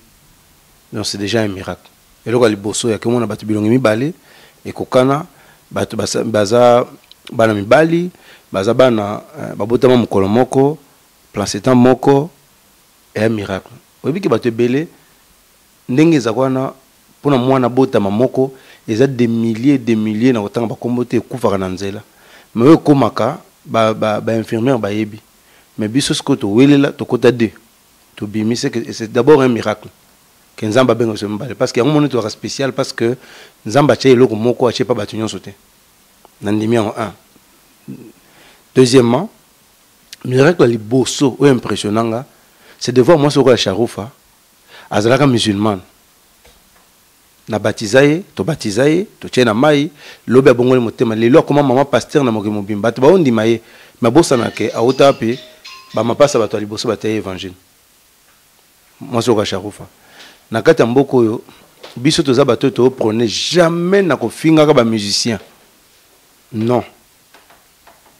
S2: Donc c'est déjà un miracle. Et là, il y a que mon abatu bilongi mibale et kokana batu baza bana mibali baza bana babota mukolo moko placetant moko et un miracle. Obi ki batu belé ndenge za kwana pona mwana bota mamoko eza des milliers na otanga bakombote kufa na nzela. Mais eux komaka ba infirmière ba yebi. Mais biso skoto welela to kota de. To bimi c'est d'abord un miracle. Que Nzamba bengo se mbale parce qu'il y a un moment spécial parce que Nzamba tche loko moko ache pas batunyon sauté. Nandimi en 1. Deuxièmement, miracle li bosso ou impressionnant c'est de voir moi sur la charoufa azalaka musulmane. Na baptisaye, to tche na mai, lobe bongole motema lelo comment maman pasteur na moki mobimba to ba ondi maye, ma bossa na ke a otape ba mapasa bato ali bosso bataye évangile. Moi sur la charoufa. Na kati mboko yo biso toza bato to prenez jamais na kofinga ka ba musicien. Non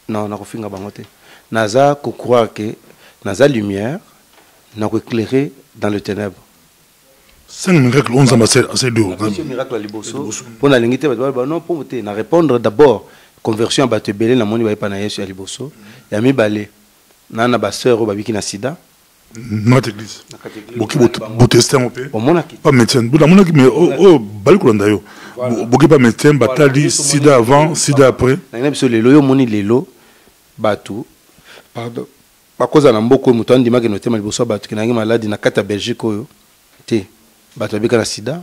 S2: na kofinga bango te. Naza ko croire que naza lumière na ko éclairer dans le ténèbre.
S3: 5 miracles 11 ambassadeurs assez de
S2: miracle à liboso pour la lingité non pour te na répondre d'abord conversion à bato belé na moni ba pa na Yesu à liboso ya mi balé na ba sœur ba biki na sida.
S3: Notre église. Boki botester mon père.
S2: Pas
S3: médecin. Mais oh balkolanda yo. Boki pas médecin batali sida avant, sida après.
S2: Na ngem so lelo yo moni lelo batu. Pardon. Ba koza na mboko muto andima ke notema liboso batu ke na ngi maladie na kata Belgique oyo. Te. Batu bika na sida.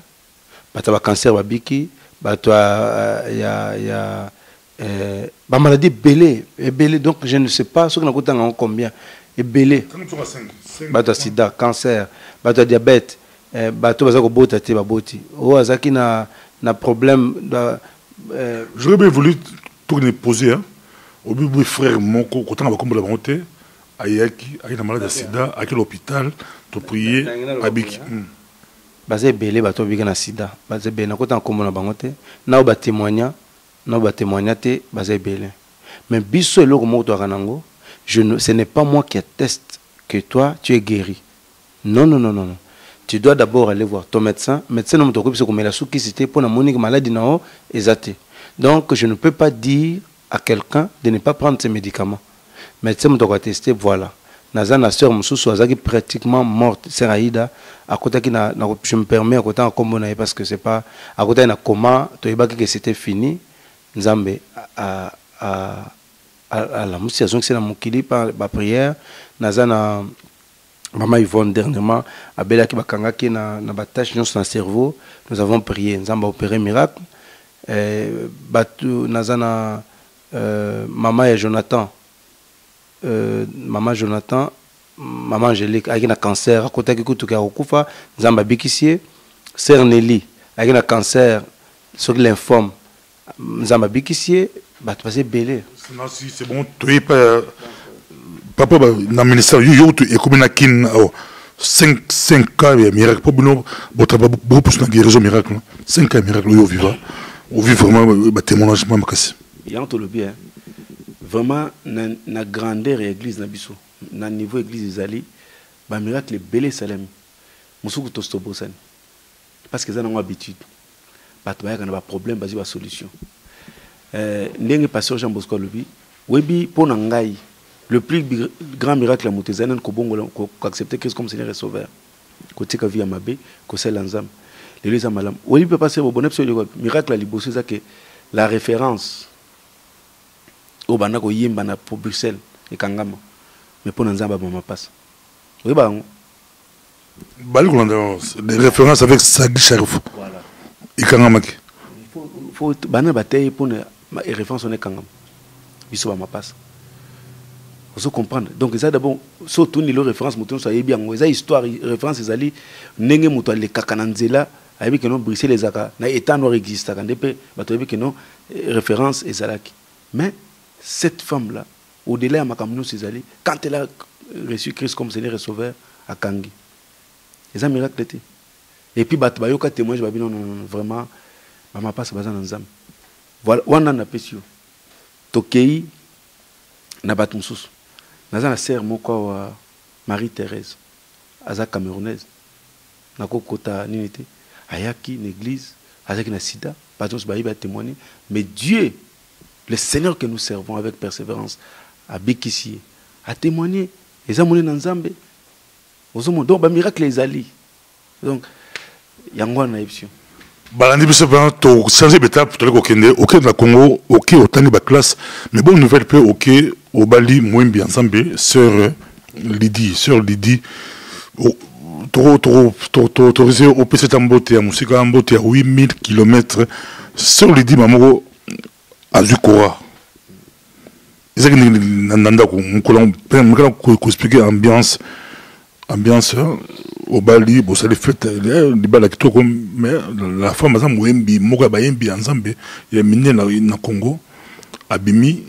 S2: Batu ba cancer ba biki, batu ya ba maladie belé donc je ne sais pas ce que na kotanga combien. Et belé. Bato sida, cancer, bato diabète, bato bazako bota te baboti. O azaki na problème
S3: j'aurais bien voulu tourner poser hein. Au but frère mon quand on va comme la bonté, ayaki na malade de sida, à l'hôpital, to prier abiki.
S2: Bazé belé bato bika na sida, bazé belé na kota comme na bangote, na ba témoigner te bazé belé. Mais biso eloko mo to kanango. Ce n'est pas moi qui atteste que toi, tu es guéri. Non. Tu dois d'abord aller voir ton médecin. Médecin, non, mais la souki pour la monique maladie, non, exacté. Donc, je ne peux pas dire à quelqu'un de ne pas prendre ses médicaments. Médecin, me tester, voilà. Nazana sœur Moussou, Azaki pratiquement morte. C'est Raïda. À côté je me permets à côté en combo parce que c'est pas à côté d'un coma. Tu es que c'était fini. Nzambe à la moussion que c'est la mokili par la prière nazana maman Yvonne dernièrement a bela ki bakanga ki na batache dans son cerveau nous avons prié nous avons opéré miracle batu nazana maman et Jonathan maman Angélique a un cancer à côté ki kutuka okufa nzamba bikisie sœur Nelly a un cancer sur lymphome nzamba bikisie batu passer belé.
S3: Si c'est bon, tu es pas papa dans le ministère, tu es comme une 5 cas de miracle. Pour nous, beaucoup plus de guérison miracle. 5 cas de miracle, vous vivez. Vous vivez vraiment, témoignage, moi,
S1: il y a un peu bien. Vraiment, na grandeur et église, na niveau église, les miracle, belé salem. Moussou tostobosan. Parce que ça n'a pas habitude. Il y a un problème, il y a une solution. Ndenge pasteur Jean Bosco Lobi webi pona ngai le plus grand miracle à Moutezana ko bongo ko accepter Christ comme Seigneur et Sauveur côté ka via mabe ko sel ensemble les les amalam webi peut passer au bonheur le miracle à liboso ça que la référence au bana ko yimba na pour Bruxelles et Kangama mais pona nzamba mama passe oui ba
S3: des références avec Sadi Sharif voilà et Kangama
S1: il faut bana bataille pour ma référence on est quand même biso ba ma passe vous comprendre donc ça d'abord surtout ni le référence mutu so yebi yango ça histoire référence ezali ndenge mutu ale kakananzela ayebi que non Bruxelles ezaka na état noir existe quand depuis bato ayebi que non référence ezalaki. Mais cette femme là au-delà de makamno Césali quand elle a reçu Christ comme Seigneur et Sauveur à Kangi. C'est un miracle d'été. Et puis bato bayoka témoignage babi non vraiment mama passe bazana nzam. Voilà wana na pesio. Tokei na bato mususu. Naza na sœur moko wa Marie-Thérèse. Aza camerounaise. Na kokota ninité. Ayaki l'église, ayaki na sida, bato bayi ba témoigner, mais Dieu, le Seigneur que nous servons avec persévérance a békisi, a témoigné, les amoureux na Nzambe. Ozomo donc ba miracle les ali. Donc yango na option.
S3: Balandi biso ba to changer d'étape to ko kende OK na Congo, OK otani ba classe, mais bonne nouvelle peut OK au Bali Mwembi Nzambe, sœur Lydie autorisé au PC Tambote à Moussika Ambote à 8000 km sœur Lydie Mamoro à Zukora. C'est que nanda ko mkolon ko expliquer ambiance au Bali, bon ça les fêtes les bala qui comme mais la femme ça Mwembi moka ba yembi Nzambe il est miné na Congo abimi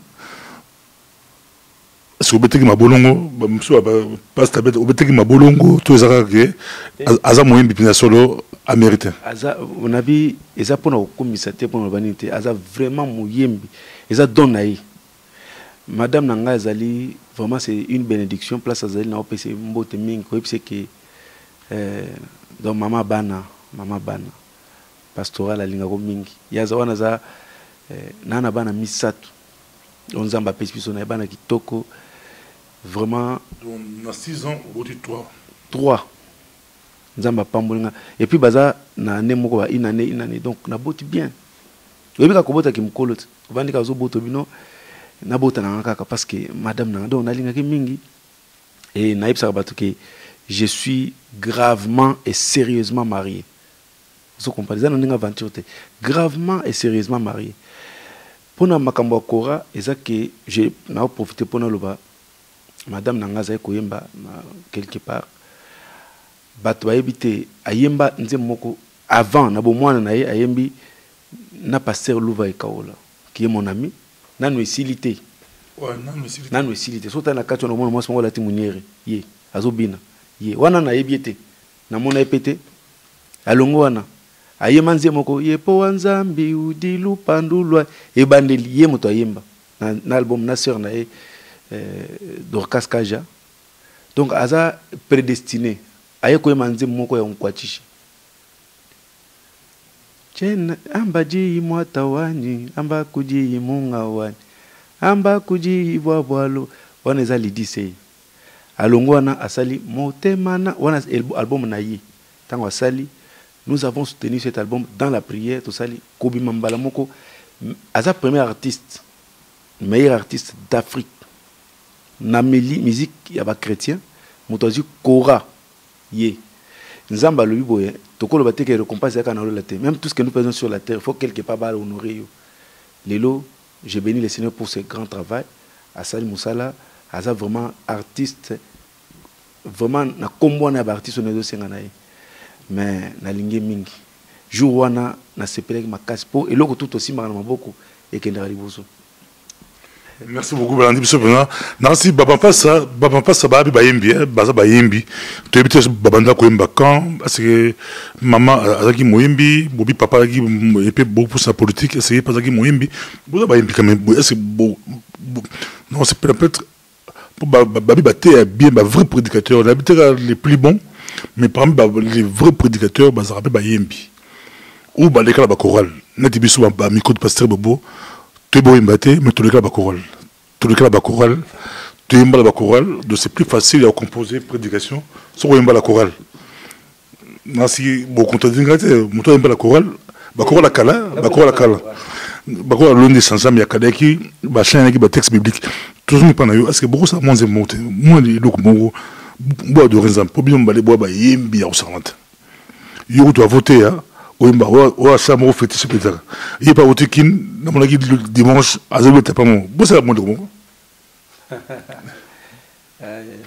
S3: si vous mettez ma bolongo, passe vous mettez ma bolongo, tous les arabes, aza moyen bipina solo américain.
S1: Aza, on a vu, eza pour nous commissaire pour nous vanité, aza vraiment moyen, eza donnaï. Madame Nanga Azali, vraiment c'est une bénédiction. Place Azali na OPC mbote mingi, quoi c'est que donc maman bana, pastoral la linga mingi. Yaza wana za nana bana misatu. On zamba pespiso na bana kitoko. Vraiment.
S3: On a 6 ans, au bout de
S1: 3. Nzamba pambolinga. Et puis baza na année moko ba une année donc na boti bien. Oyebi ka kobota ki mukolo. Vandi ka zo boto bino na bota na kaka parce que madame na donc na linga ki mingi. Et na yebisa bato que je suis gravement et sérieusement marié. Vous comprenez ça, non aventure gravement et sérieusement marié. Pour na makambo kora eza que j'ai na profité pour na loba madame Nangaza koyemba quelque part bato ayebite ayemba nze moko avant na bomwana na ye ayembi na pasteur Louva Ekaola qui est mon ami nanu esilité nanu esilité sota na kati na mona mwasi moko lati muniere ye azobina ye wana na yebiete na mona epete alongo wana ayema nze moko ye po Nzambi udilu pandulwa ebandeli ye moto ayemba na album na sœur na ye Dorcas Kaja. Donc aza prédestiné aye koyema nze moko ya nkwachishi chena amba ji mwata wani amba kuji munga wani amba kuji bwabwalo wana eza Lydie sei alongo wana asali motemana wana album na ye tango asali. Nous avons soutenu cet album dans la prière, tout ça. Kobi Mambala Moko, Aza premier artiste, meilleur artiste d'Afrique. Nameli musique, il y a pas chrétien. Motozi Kora, ye. Nzamba le biboye. Toko le bate qui récompense la terre. Même tout ce que nous faisons sur la terre, il faut quelque part honorer. Lelo, j'ai béni le Seigneur pour ce grand travail. Asali Moussala, Aza vraiment artiste, vraiment na combo na artiste on est aussi nganaye. Mais na lingi mingi jour wana na sepelek makasi po eloko tout aussi makana maboko et que ndari boso.
S3: Merci beaucoup Balandi biso pena nasi baba passa babi bayembi baza bayembi to ebite babanda ko yemba quand parce que maman azaki moyembi bobi papa azaki et puis beaucoup pour sa politique essayer pas azaki moyembi boza bayembi quand même est-ce non c'est peut-être babi baté bien ba vrai prédicateur les plus bons. Mais parmi les vrais prédicateurs, ils ont Yembi. Ou les cas de chorale. Net biso ba micro de pasteur Bobo. Tu es beau imbaté, mais tous les cas de chorale. Tous les cas de chorale. Tu es la chorale. Donc c'est plus facile à composer prédication. Sur la chorale. Si vous comptez la chorale, la chorale kala, la chorale kala. La chorale l'un des sans âme, il y a kadeki, la chaîne qui texte biblique. Tout le monde parle. Est-ce que beaucoup ça mange monter? Moi, les locaux bois de raison pour bien baler bois yembi au sarante yo doit voter hein ou imba ça mo fait ce peut-être il pas voter kin dans mon avis le dimanche à zéro t'as pas mon bon ça mon droit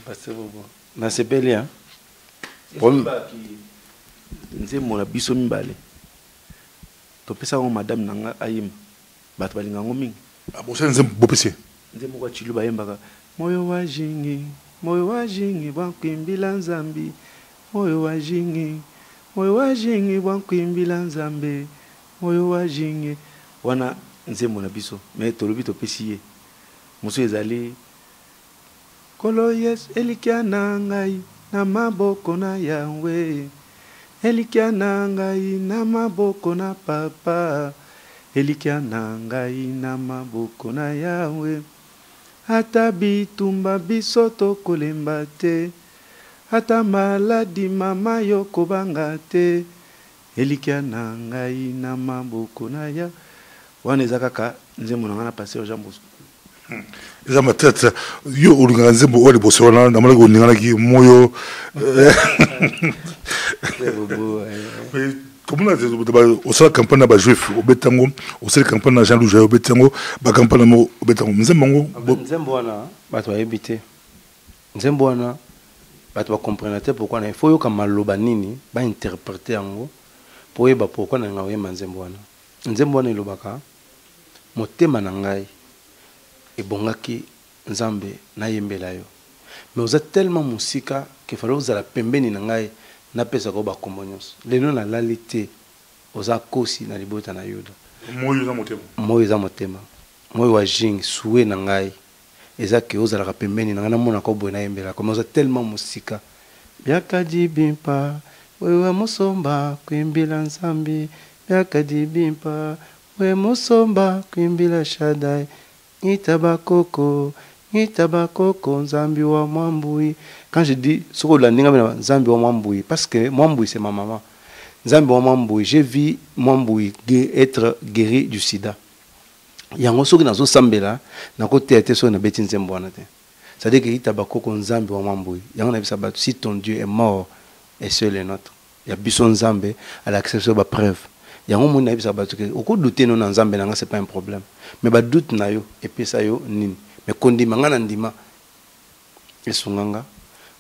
S1: pasteur Bobo na c'est belle hein nzembo na biso mibale topesa ngo madame nanga ayima bato balinga ngo mingi
S3: abose nzembo bopesi
S1: nzembo kwa chilu bayembaka moyo wa jingi bwankwimbila nzambi moyo wa jingi bwankwimbila nzambe moyo wa jingi wana nzembo na biso me tolobi topesi ye mosu ezali kolo yes elikia na ngai na maboko na Yawe elikia na ngai na maboko na papa elikia na ngai na maboko na Yawe ata bitumba biso tokolemba te ata maladi mama yo kobanga te elikia na ngai na maboko na Yawe wana eza kaka nzembo na nga na pasteur Jean Bosco
S3: eza matete yo olingaka nzembo oyo liboso wana namonaki oninganaki moyo komona osala campagne na bajuif obetango osali campagne na Jean Louis Jaye obetango bacampagne mo obetango nzembo yango
S2: nzembo wana bato bayebi te nzembo wana bato bacomprendre te pourquoi na ifo yoka maloba nini bainterprete yango po oyeba pourquoi na nga oyemba nzembo wana elobaka motema na ngai ebongaki nzambe nayembela yo mais oza tellement musika ke fala ozala pembeni na ngai napesa ko bakombo nyonso lelo nalali te oza kosi na libota na Yuda moyo eza motema moyo wa jingi suwe na ngai eza ke ozalaka pembeni na ngai namona ko boye nayembelaka mais oza tellement musika biaka dibimpa wewe musomba kuimbila nzambi biaka dibimpa wewe musomba kuimbila Shaddai Nitabakoko nzambi wa mwambui. Quand je dis soko la ninga bena nzambi wa mwambui parce que mwambui c'est ma maman. Nzambi wa mwambui, j'ai vu mwambui être guéri du sida. Yango soki nazo sambela na kote ate so na beti nzembo wana te. C'est-à-dire que itabakoko nzambi wa mwambui. Yango na bisa batu si ton Dieu est mort et seul est notre. Ya biso nzambe à l'acception ba preuve. Yango mo na bisa batu ke oko douter non nzambe nanga c'est pas un problème. Mais ba doute na yo et puis ça yo nini. Mais kondima nga na ndima esunganga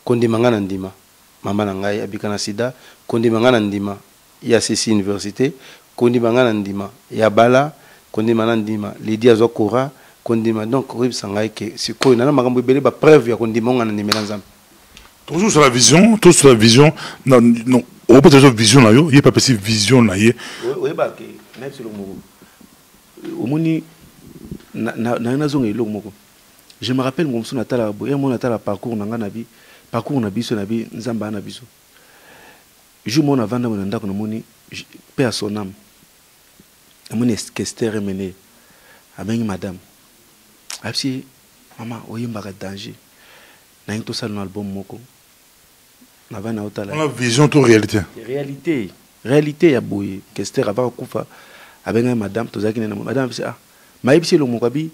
S2: kondima nga na ndima mama na ngai abika na sida kondima nga na ndima ya CC université kondima nga na ndima ya bala kondima na ndima Lydia Zokora kondima donc ribisa ngai ke sikoyo na makambo ebele ba preuve ya kondima nga na ndimela nzambe
S3: toujours sur la vision non on peut toujours vision na yo il pas possible vision na ye
S1: oui ba ke même sur le mot omoni na zonga eloko moko. Je me rappelle mon son atala boya mon atala parcours nanga nabi parcours na biso nabi nzamba na biso. Je mon avant na ndako na moni paix à son âme. Amoni Esther mené avec madame. Apsi maman oyimba ka danger. Na into sal no album moko. Na va na otala.
S3: On a vision to réalité.
S1: Réalité ya boye Esther ava kufa avec madame tozaki na madame apsi ah maïbisi le mokabi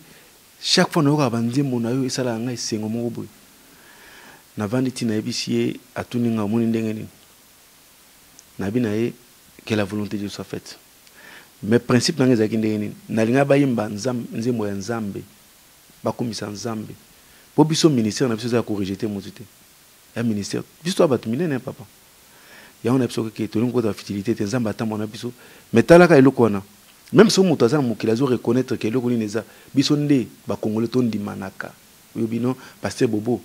S1: chaque fois nous avons dit mon aïe ça la ngai sengo moko boy na vanditi na ibisi atuni nga moni ndengeni na binaye que la volonté de Dieu soit faite mais principe na ngeza kindengeni na linga bayimba nzembo ya nzambe bakumisa nzambe po biso ministère na biso za ko rejeter mozité ya ministère biso abatu minene papa ya on a biso ke to lingo ta fertilité te nzamba atambo na biso mais talaka eloko na même si on a reconnaître que le Congolais bisonde ba Congolais tondi manaka yobino pasteur Bobo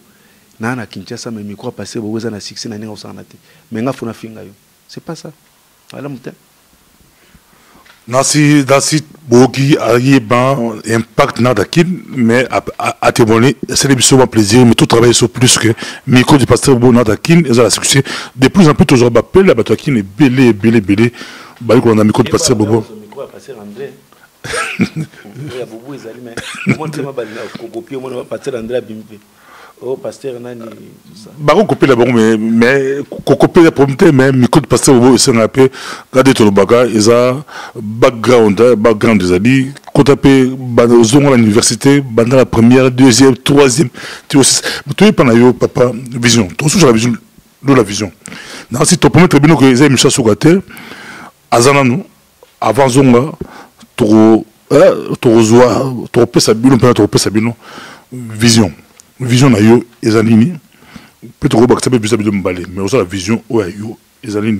S1: na na Kinshasa mais micro pasteur Bobo za na succès na ninga osanate mais nga fona finga yo c'est pas ça voilà muta
S3: nasi boki ayeba impact na dakin mais à témoigner c'est le biso plaisir mais tout travail sur plus que micro du pasteur Bobo na dakin et ça la succès de plus en plus toujours appel la batakin est belé ba ko na micro du pasteur Bobo
S1: passer André ya bobo ezali mais moi te mabali na copier moi passer André bimpe oh pasteur nani tout ça
S3: ba ko copier la bon mais copier la prompte mais micro du pasteur Bobo c'est un peu garder tout le bagage eza background des habits quand tapé bazonga à l'université pendant la première deuxième troisième tu aussi tu pas na yo papa vision tout sur la vision de la vision dans si tu promettre bien que les émissions sur la terre azana nous avant zonga trop pesa bino pas trop pesa bino vision na yo ezalini peut-être que ça peut bisa bino mbale mais aussi la vision ouais yo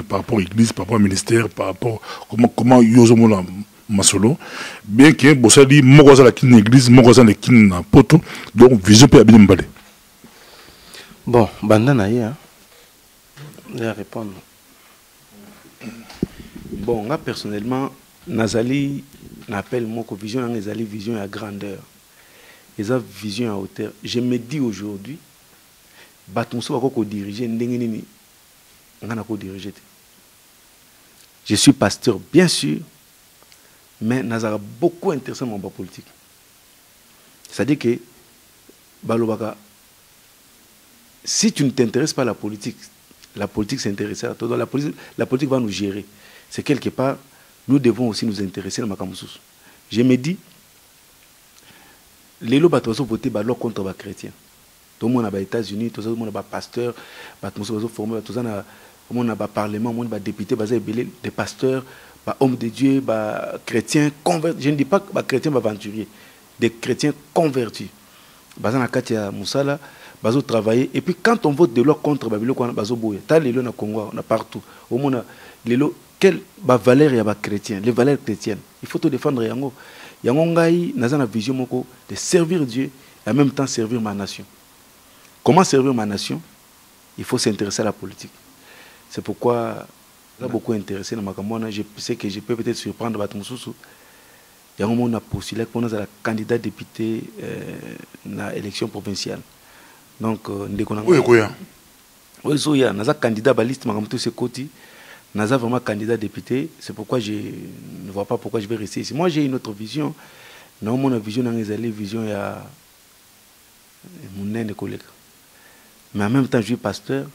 S3: par rapport à l'église, par rapport au ministère, par rapport à comment Yozomona Masolo, bien que Bossali, Mogoza la kin l'église, Mogoza la kin na poto, donc vision peut bien m'balé.
S2: Bon, bandana hein. Je vais répondre.
S1: Bon, moi personnellement, Nazali n'appelle moi que vision, Nazali vision à grandeur. Et ça vision à hauteur. Je me dis aujourd'hui, Batonso va ko diriger, ndengeni ngana ko diriger. Je suis pasteur, bien sûr, mais Nazara beaucoup intéressé dans ma politique. C'est-à-dire que Balobaka, si tu ne t'intéresses pas à la politique s'intéresse à toi. La politique va nous gérer. C'est quelque part, nous devons aussi nous intéresser à ma Kamoussous. Je me dis, les lois sont votés contre les chrétiens. Tout le monde a les États-Unis, tout le monde a les pasteurs, tout le monde a formé, tout le monde a le parlement, tout le monde a les députés, des pasteurs, des hommes de Dieu, des chrétiens convertis. Je ne dis pas que des chrétiens aventuriers, des chrétiens convertis. Bazana Katia Moussala, bazo travailler. Et puis quand on vote des lois contre Babylone, on a bazo boye. T'as les lois na Congo, on a partout. Au monde les lois, quelles valeurs y a chrétiens, les valeurs chrétiennes. Il faut tout défendre yango. Yango ngai nazana vision moko de servir Dieu et en même temps servir ma nation. Comment servir ma nation? Il faut s'intéresser à la politique. C'est pourquoi j'ai beaucoup intéressé dans ma campagne. Je sais que je peux peut-être surprendre Batmoussou. Il y a un moment où on a postulé pour nous candidat député dans l'élection provinciale. Donc, oui, il y a un candidat à liste, on a vraiment candidat député. C'est pourquoi je ne vois pas pourquoi je vais rester ici. Moi, j'ai une autre vision. Non, mon vision dans les vision, il y a mon collègue. Mais en même temps, je suis pasteur.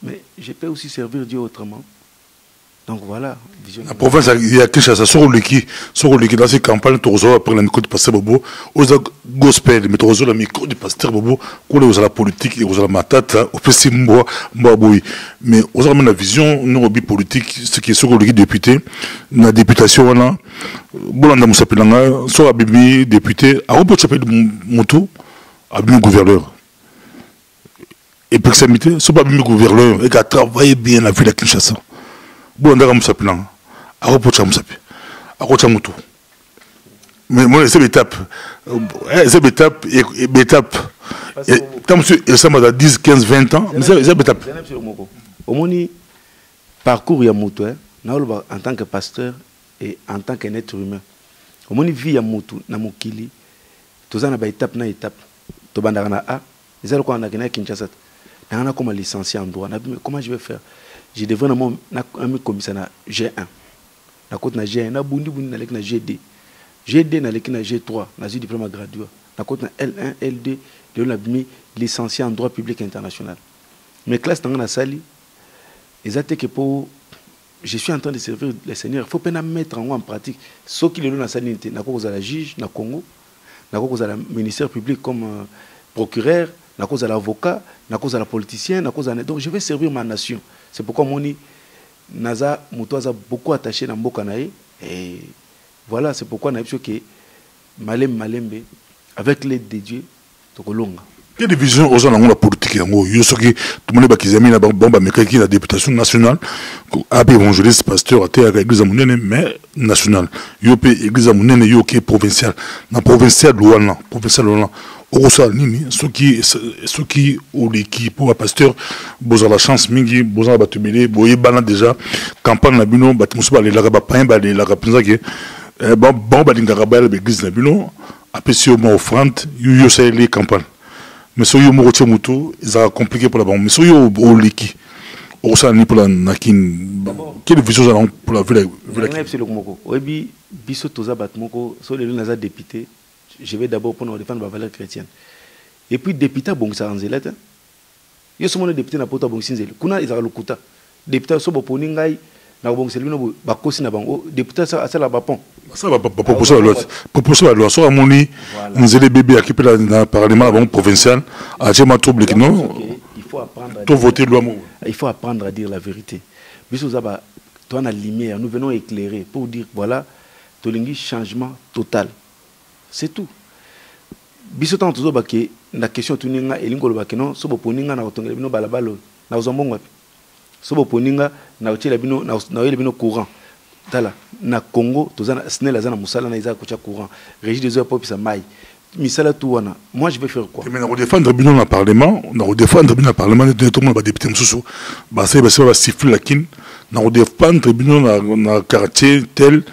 S1: Mais je peux aussi servir Dieu autrement. Donc voilà.
S3: La province, il y a quelque chose sur le qui dans ces campagnes, tu reçois après le micro du pasteur Bobo, aux gospel, mais tu reçois le micro du pasteur Bobo, où il y a la politique, il y a la matata, au petit mboaboui. Mais aux avons la vision, nous, politique, ce qui est sur le député, la députation, là, Bolanda Moussapilanga, soit Abimi, député, à Robo Chapel Moutou, Abimi gouverneur. Et proximité, soit Abimi gouverneur, et qui a travaillé bien la ville à Kinshasa. Bon, on a un plan. À reprocher un sapi. À reprocher un mouton. Mais moi, c'est l'étape. C'est l'étape. Tant que ça m'a 10, 15, 20 ans, mais c'est l'étape.
S1: Au moins, parcours ya mouton, en tant que pasteur et en tant qu'un être humain. Au moins, vie ya mouton, na mokili, tout ça na étape na étape. To bandana A, ils ont quoi on a gagné Kinshasa. On a comme licencié en droit. Comment je vais faire? Je devrais un commissaire na G1. Na côté na G1, na bundi na lek na GD. GD na lek na G3, na diplôme gradué. Na côté na L1, L2, on a mis licencié en droit public international. Mes classes dans la salle, ils ont que pour je suis en train de servir le Seigneur, il faut pas mettre en pratique ce qui est dans la salle, na cause la juge na Congo, na cause la ministère public comme procureur, na cause l'avocat, na cause la politicien, na cause donc je vais servir ma nation. C'est pourquoi Moni Naza Moutoaza beaucoup attaché dans Mbokanae. Et voilà, c'est pourquoi on a dit que Malembe, avec l'aide de Dieu, Tokolonga.
S3: Quelle vision aux gens la politique? Tout le monde qui a mis la députation nationale, après évangéliste, pasteur, à l'église amounene, mais nationale. Yopé, église amounene, yoké provinciale. Dans provinciale, Louana, ceux qui ont l'équipe pour un pasteur, ils ont la chance, ils ont la batubile, ils ont déjà campagne na bino, batmusu ba la pain ba la rapenza que bon ba dinga ba l'église na bino, après si au moins offrande, yo c'est les campagnes. Mais si yo mo mutu, ça compliqué pour la banque. Mais si yo au liki, au ça ni pour la nakin. Quelle vision pour la ville?
S1: Oui, biso toza batmoko, so les naza député. Je vais d'abord pour nous défendre la valeur chrétienne. Et puis, député, bon, ça en zélette. Il y a ce moment député, n'a pas bon sinzeli. Kuna, ils ont le kuta. Député, so bon, poningai, n'a bon selvi, no, bakosi, n'a bon. Député, ça, la bapon.
S3: Ça va pas proposer à l'autre. Proposer à l'autre. Soit à moni, nous allons bébé à qui peut la parlement, la provinciale, à Djema Trouble, non?
S1: Il faut apprendre à
S3: dire. Voter loi.
S1: Il faut apprendre à dire la vérité. Bisozaba, toi, on a lumière, nous venons éclairer pour dire, voilà, tolingi changement total. C'est tout. Bisotan toujours la question tuninga elingolo bakeno so boponinga na otongela bino balabalo na uzambongo wapi so boponinga na otela bino na oyela bino courant tala na Congo tozana snel azana musala na iza kocha courant régie des eaux popisa mai misala tout wana moi je vais faire quoi
S3: mais on défendre bino na parlement on défendre bino na parlement de tout le monde ba député mususu ba c'est ba siffler la kin on défendre bino na quartier tel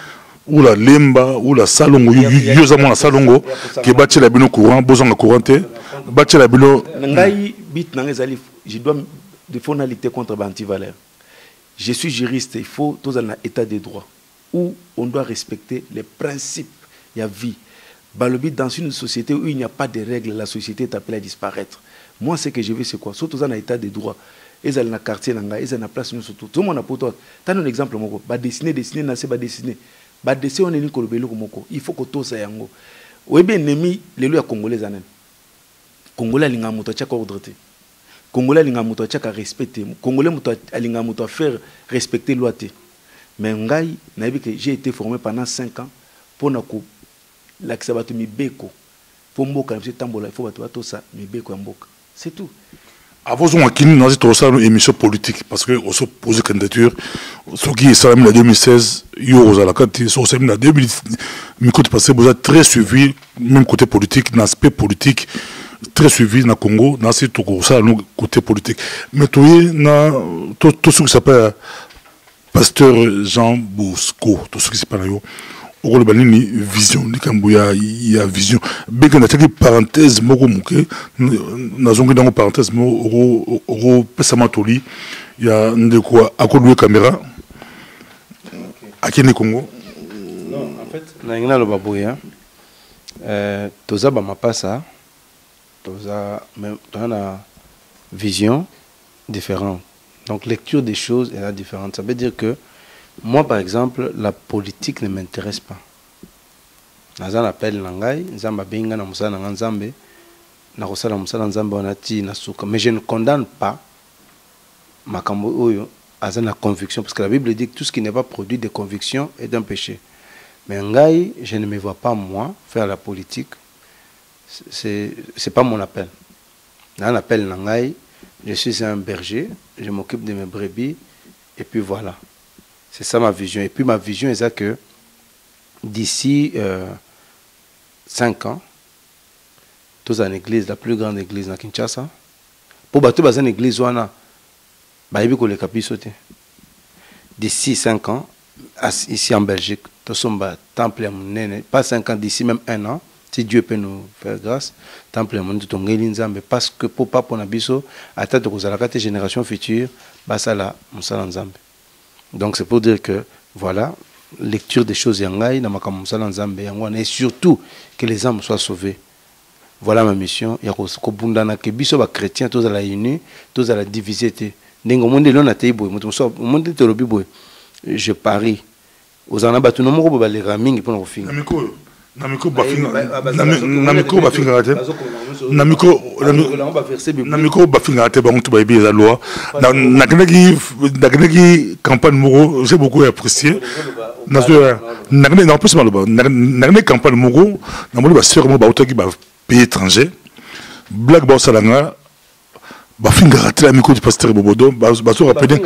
S3: ou la lemba ou la salongo yo za mona salongo ke bati la bino courant bozanga courant te bati la bino
S1: ngai bit na ngezali je dois défendre lutter contre l'antivaleur. Je suis juriste, il faut tous un état de droit où on doit respecter les principes, il y a vie. Balobi, dans une société où il n'y a pas de règles, la société est appelée à disparaître. Moi, ce que je veux, c'est quoi? Surtout dans un état de droit. Ils ont un quartier, ils ont une place, surtout. Tout le monde a pour toi. Tu as un exemple, dessiner, dessiner. Dessiner, on est une il faut que tout ça soit. Oui, bien, ennemi, les lois congolais, Congolais, ils ont un ordre. Congolais linga muto achaka respecter Congolais muto alinga muto faire respecter loi te mais ngai nabi que j'ai été formé pendant 5 ans pour na ko l'accès bato mibeko pour mboka na tambola il faut bato bato ça mibeko ya mboka c'est tout
S3: avant on a kini dans cette émission politique parce que on se pose candidature ce qui est ça en 2016 yo aux la carte so c'est en 2000 mi côté passé vous êtes très suivi même côté politique l'aspect politique très suivi na Congo dans ce tout ça nous côté politique mais tout ce qui s'appelle pasteur Jean Bosco tout ce qui s'appelle yo au le ni vision ni kambuya il y a vision bien que na parenthèse moko muke na zongi dans parenthèse mo au pesama toli il y a de quoi akolouer caméra à Kenya Congo
S2: non en fait na ngina lo baboya toza ba mapasa dans une vision différente. Donc, lecture des choses est différente. Ça veut dire que moi, par exemple, la politique ne m'intéresse pas. Dans un appel, mais je ne condamne pas ma conviction, parce que la Bible dit que tout ce qui n'est pas produit de conviction est d'un péché. Mais ngai, je ne me vois pas, moi, faire la politique. C'est pas mon appel. Dans un appel Nangai, je suis un berger, je m'occupe de mes brebis, et puis voilà. C'est ça ma vision. Et puis ma vision est que d'ici 5 ans, tous en église, la plus grande église à Kinshasa, pour battre dans une église, d'ici 5 ans, ici en Belgique, tous un temple, pas 5 ans, d'ici même 1 an, si Dieu peut nous faire grâce, temple monde de parce que pour pas pour nabiso attendre que la génération future basala musala nzambe. Donc c'est pour dire que voilà, lecture des choses yangai na makam musala nzambe yangwana et surtout que les âmes soient sauvées. Voilà ma mission. Ya ko bunda na ke biso ba chrétien tous à la unis, tous à la divisité. Ndingo monde lona teibo mutu so monde terobi boy. Je parie aux anabatu no moko ba les ramingi pour nous finir.
S3: Namiko bafinga rate namiko bafinga rate bango to bayebi eza loi nakendaki campagne moko j'ai beaucoup apprécié nakende en plus maloba nakende campagne moko namoni baseur mo bautaki ba pays étranger blague baosalanga bafinga rate namiko du pasteur Bobodo baso rappeler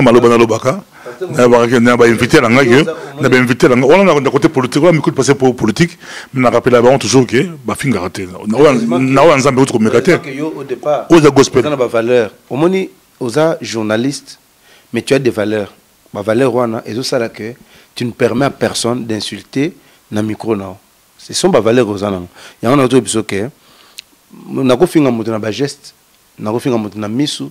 S3: maloba na lobaka na ba invité la ngaki na ba invité la on a côté politique on a écoute passer pour politique mais na rappelle avant toujours que ba finga raté na on nzambe autre mécaté
S2: au départ
S3: aux gospel
S2: na ba valeur au moni aux journalistes mais tu as des valeurs ba valeur wana et ça là que tu ne permets à personne d'insulter na micro na ce sont ba valeurs aux anang il y a un autre biso que na ko finga mutu na ba geste na ko finga mutu na misu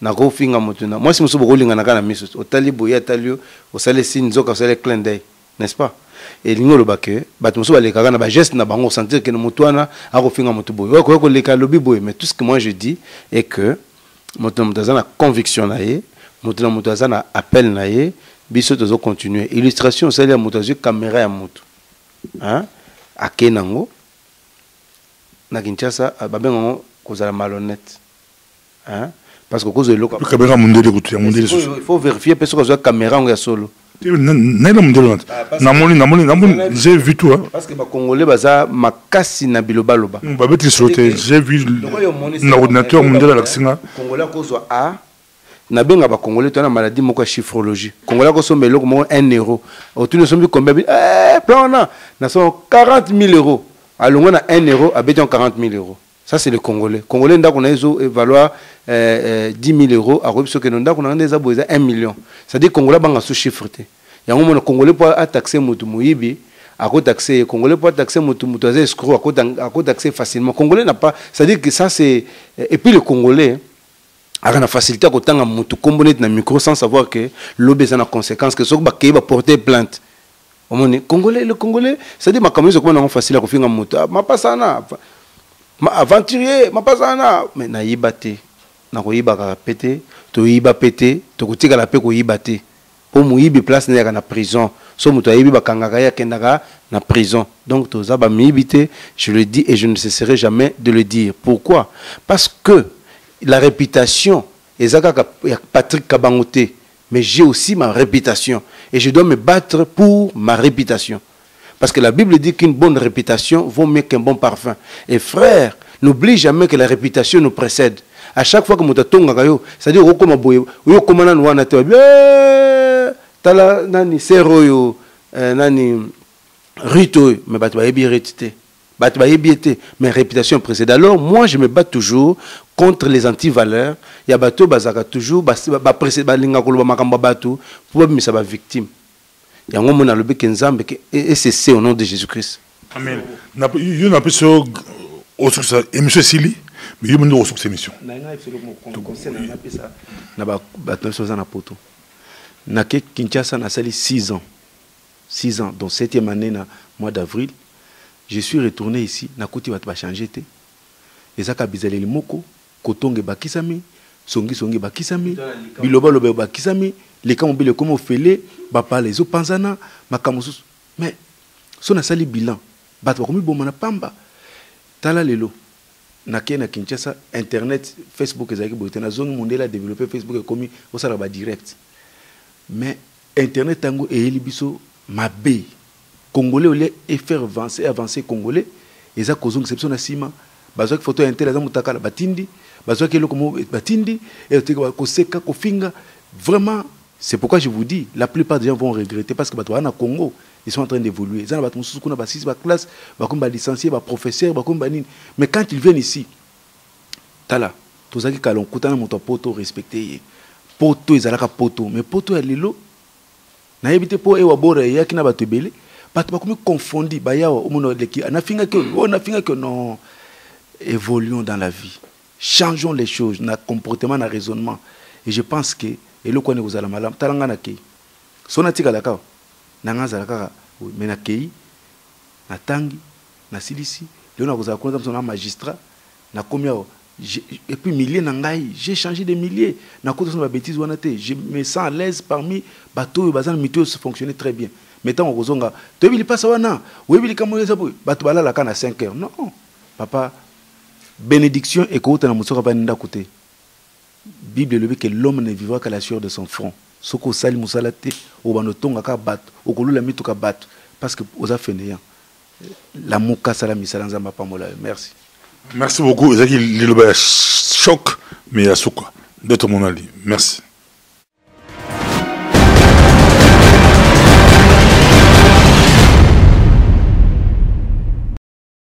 S2: nako finga motuna moi si muso bokolinga nakana miso otali boya talio osale signe zoka osale clin d'œil n'est-ce pas et lingo lobake bat muso baleka na ba geste na bango sentir que motwana ako finga motu boya ko leka lobi boya mais tout ce que moi je dis est que motuna mutazana conviction na ye motuna mutazana appel na ye biso tozo continuer illustration osale ya mutazu caméra ya motu hein akenango na Kinshasa babengo kozala malhonnête hein parce que cause de l'eau
S3: caméra mondiale
S2: il faut vérifier parce que la caméra on est solo
S3: j'ai vu tout
S2: parce que les Congolais baza makasi na biloba loba
S3: j'ai vu l'ordinateur mondial à la Xinga
S2: Congolais cause a na benga ba congolais to na maladie moko ya chiffrologie congolais ko somba eloko moko 1 euro autour sombi combien plan na so 40 000 euros alongo na 1 euro abeton 40 000 euros. Ça c'est le congolais ndako na ezo valoir 10 000 euros a rebiso ke ndako na ndeza boza 1 million. Ça dit congolais banga sous chiffreté yango mona congolais pour a taxer mutu muyibi ako taxer congolais pour taxer mutu aza escroc ako taxer facilement congolais n'a pas, ça dit que ça c'est et puis le congolais a la facilité à kotanga mutu kombonet na micro sans savoir que l'obé ça na conséquence que sok ba kei ba porter plainte. Le Congolais, ça dit ma caméra comment facile à confier mutu ma pasana ma aventurier ma pasana mais na yibate na ko yibaka pété to yiba pété to kotika la pe ko yibate pour muyibi place na na prison so mutu yibi bakangaka ya kendaka na prison. Donc to za ba mibité, je le dis et je ne cesserai jamais de le dire. Pourquoi? Parce que la réputation ezaka ya Patrick Kabangote, mais j'ai aussi ma réputation et je dois me battre pour ma réputation. Parce que la Bible dit qu'une bonne réputation vaut mieux qu'un bon parfum. Et frère, n'oublie jamais que la réputation nous précède. À chaque fois que mutatonga kayo, c'est-à-dire okoma boye, yo komana nwana te tala nani seroyo nani rito mais batu ba yebi rétité. Batu ba yebi été, mais réputation précède. Alors moi je me bats toujours contre les anti-valeurs. Ya bato bazaka toujours ba précède ba linga koloba makamba batu pour ba ba victime. Yango mona lobi ke nzambe et c'est au nom de Jésus-Christ. Amen.
S3: Yo na peso au succès émission Sili, mais yo mendo au succès émission.
S1: Na nga ifelo mo conseil na pesa na ba bato soza na poto. Na ke Kinshasa na sali 6 ans. 6 ans donc 7e année na mois d'avril. Je suis retourné ici na koti bato ba changer té. Ezaka bizaleli moko kotonge bakisami songi bakisami biloba loba bakisami les camps mobile comme ofele ba parler zo panzana makamusu mais son asali bilan bato ba komi bomana pamba tala lelo na Kinshasa internet Facebook ezaki bote na zongi mondela développer Facebook komi osala ba direct mais internet tango e libiso mabe congolais olé et faire avancer congolais eza kozongi exception na sima bazwa photo ya intérêt za mutakala batindi bazwa ke lokomo batindi et ko seka ko finga vraiment. C'est pourquoi je vous dis, la plupart des gens vont regretter parce que au Congo, ils sont en train d'évoluer. Ils ont une classe, ils licenciés, ils professeurs, mais quand ils viennent ici, tala, tous ceux qui ont coûté mon poto respecté, poto ils ont poto, mais poto est lilo. Na évité pour eux abord ya qui n'a pas te belé, pas comme confondu, baya au monde leki, na finga que non, évoluons dans la vie, changeons les choses, na comportement, na raisonnement, et je pense que et le quoi ne vous allez mal talanga na kei sona tika la kao nanga za la kaka mais na kei na tangi na silisi le na vous allez connaître son magistrat na combien et puis milliers nangai j'ai changé de milliers na cause de ma bêtise wana te je me sens à l'aise parmi bateau bazan mito se fonctionner très bien mettons au zonga to bili passa wana we bili kamo yesa boy bato bala la kana 5 heures non papa bénédiction et ko na musoka ba nda côté Bible le dit que l'homme ne vivra qu'à la sueur de son front. Soko sali musalate au banotonga ka bat au kolula mitu ka bat parce que aux afénéants la muka sala misalanza mapamola. Merci.
S3: Merci beaucoup. Ezaki liloba choc mais asuka. D'autres mon ali. Merci.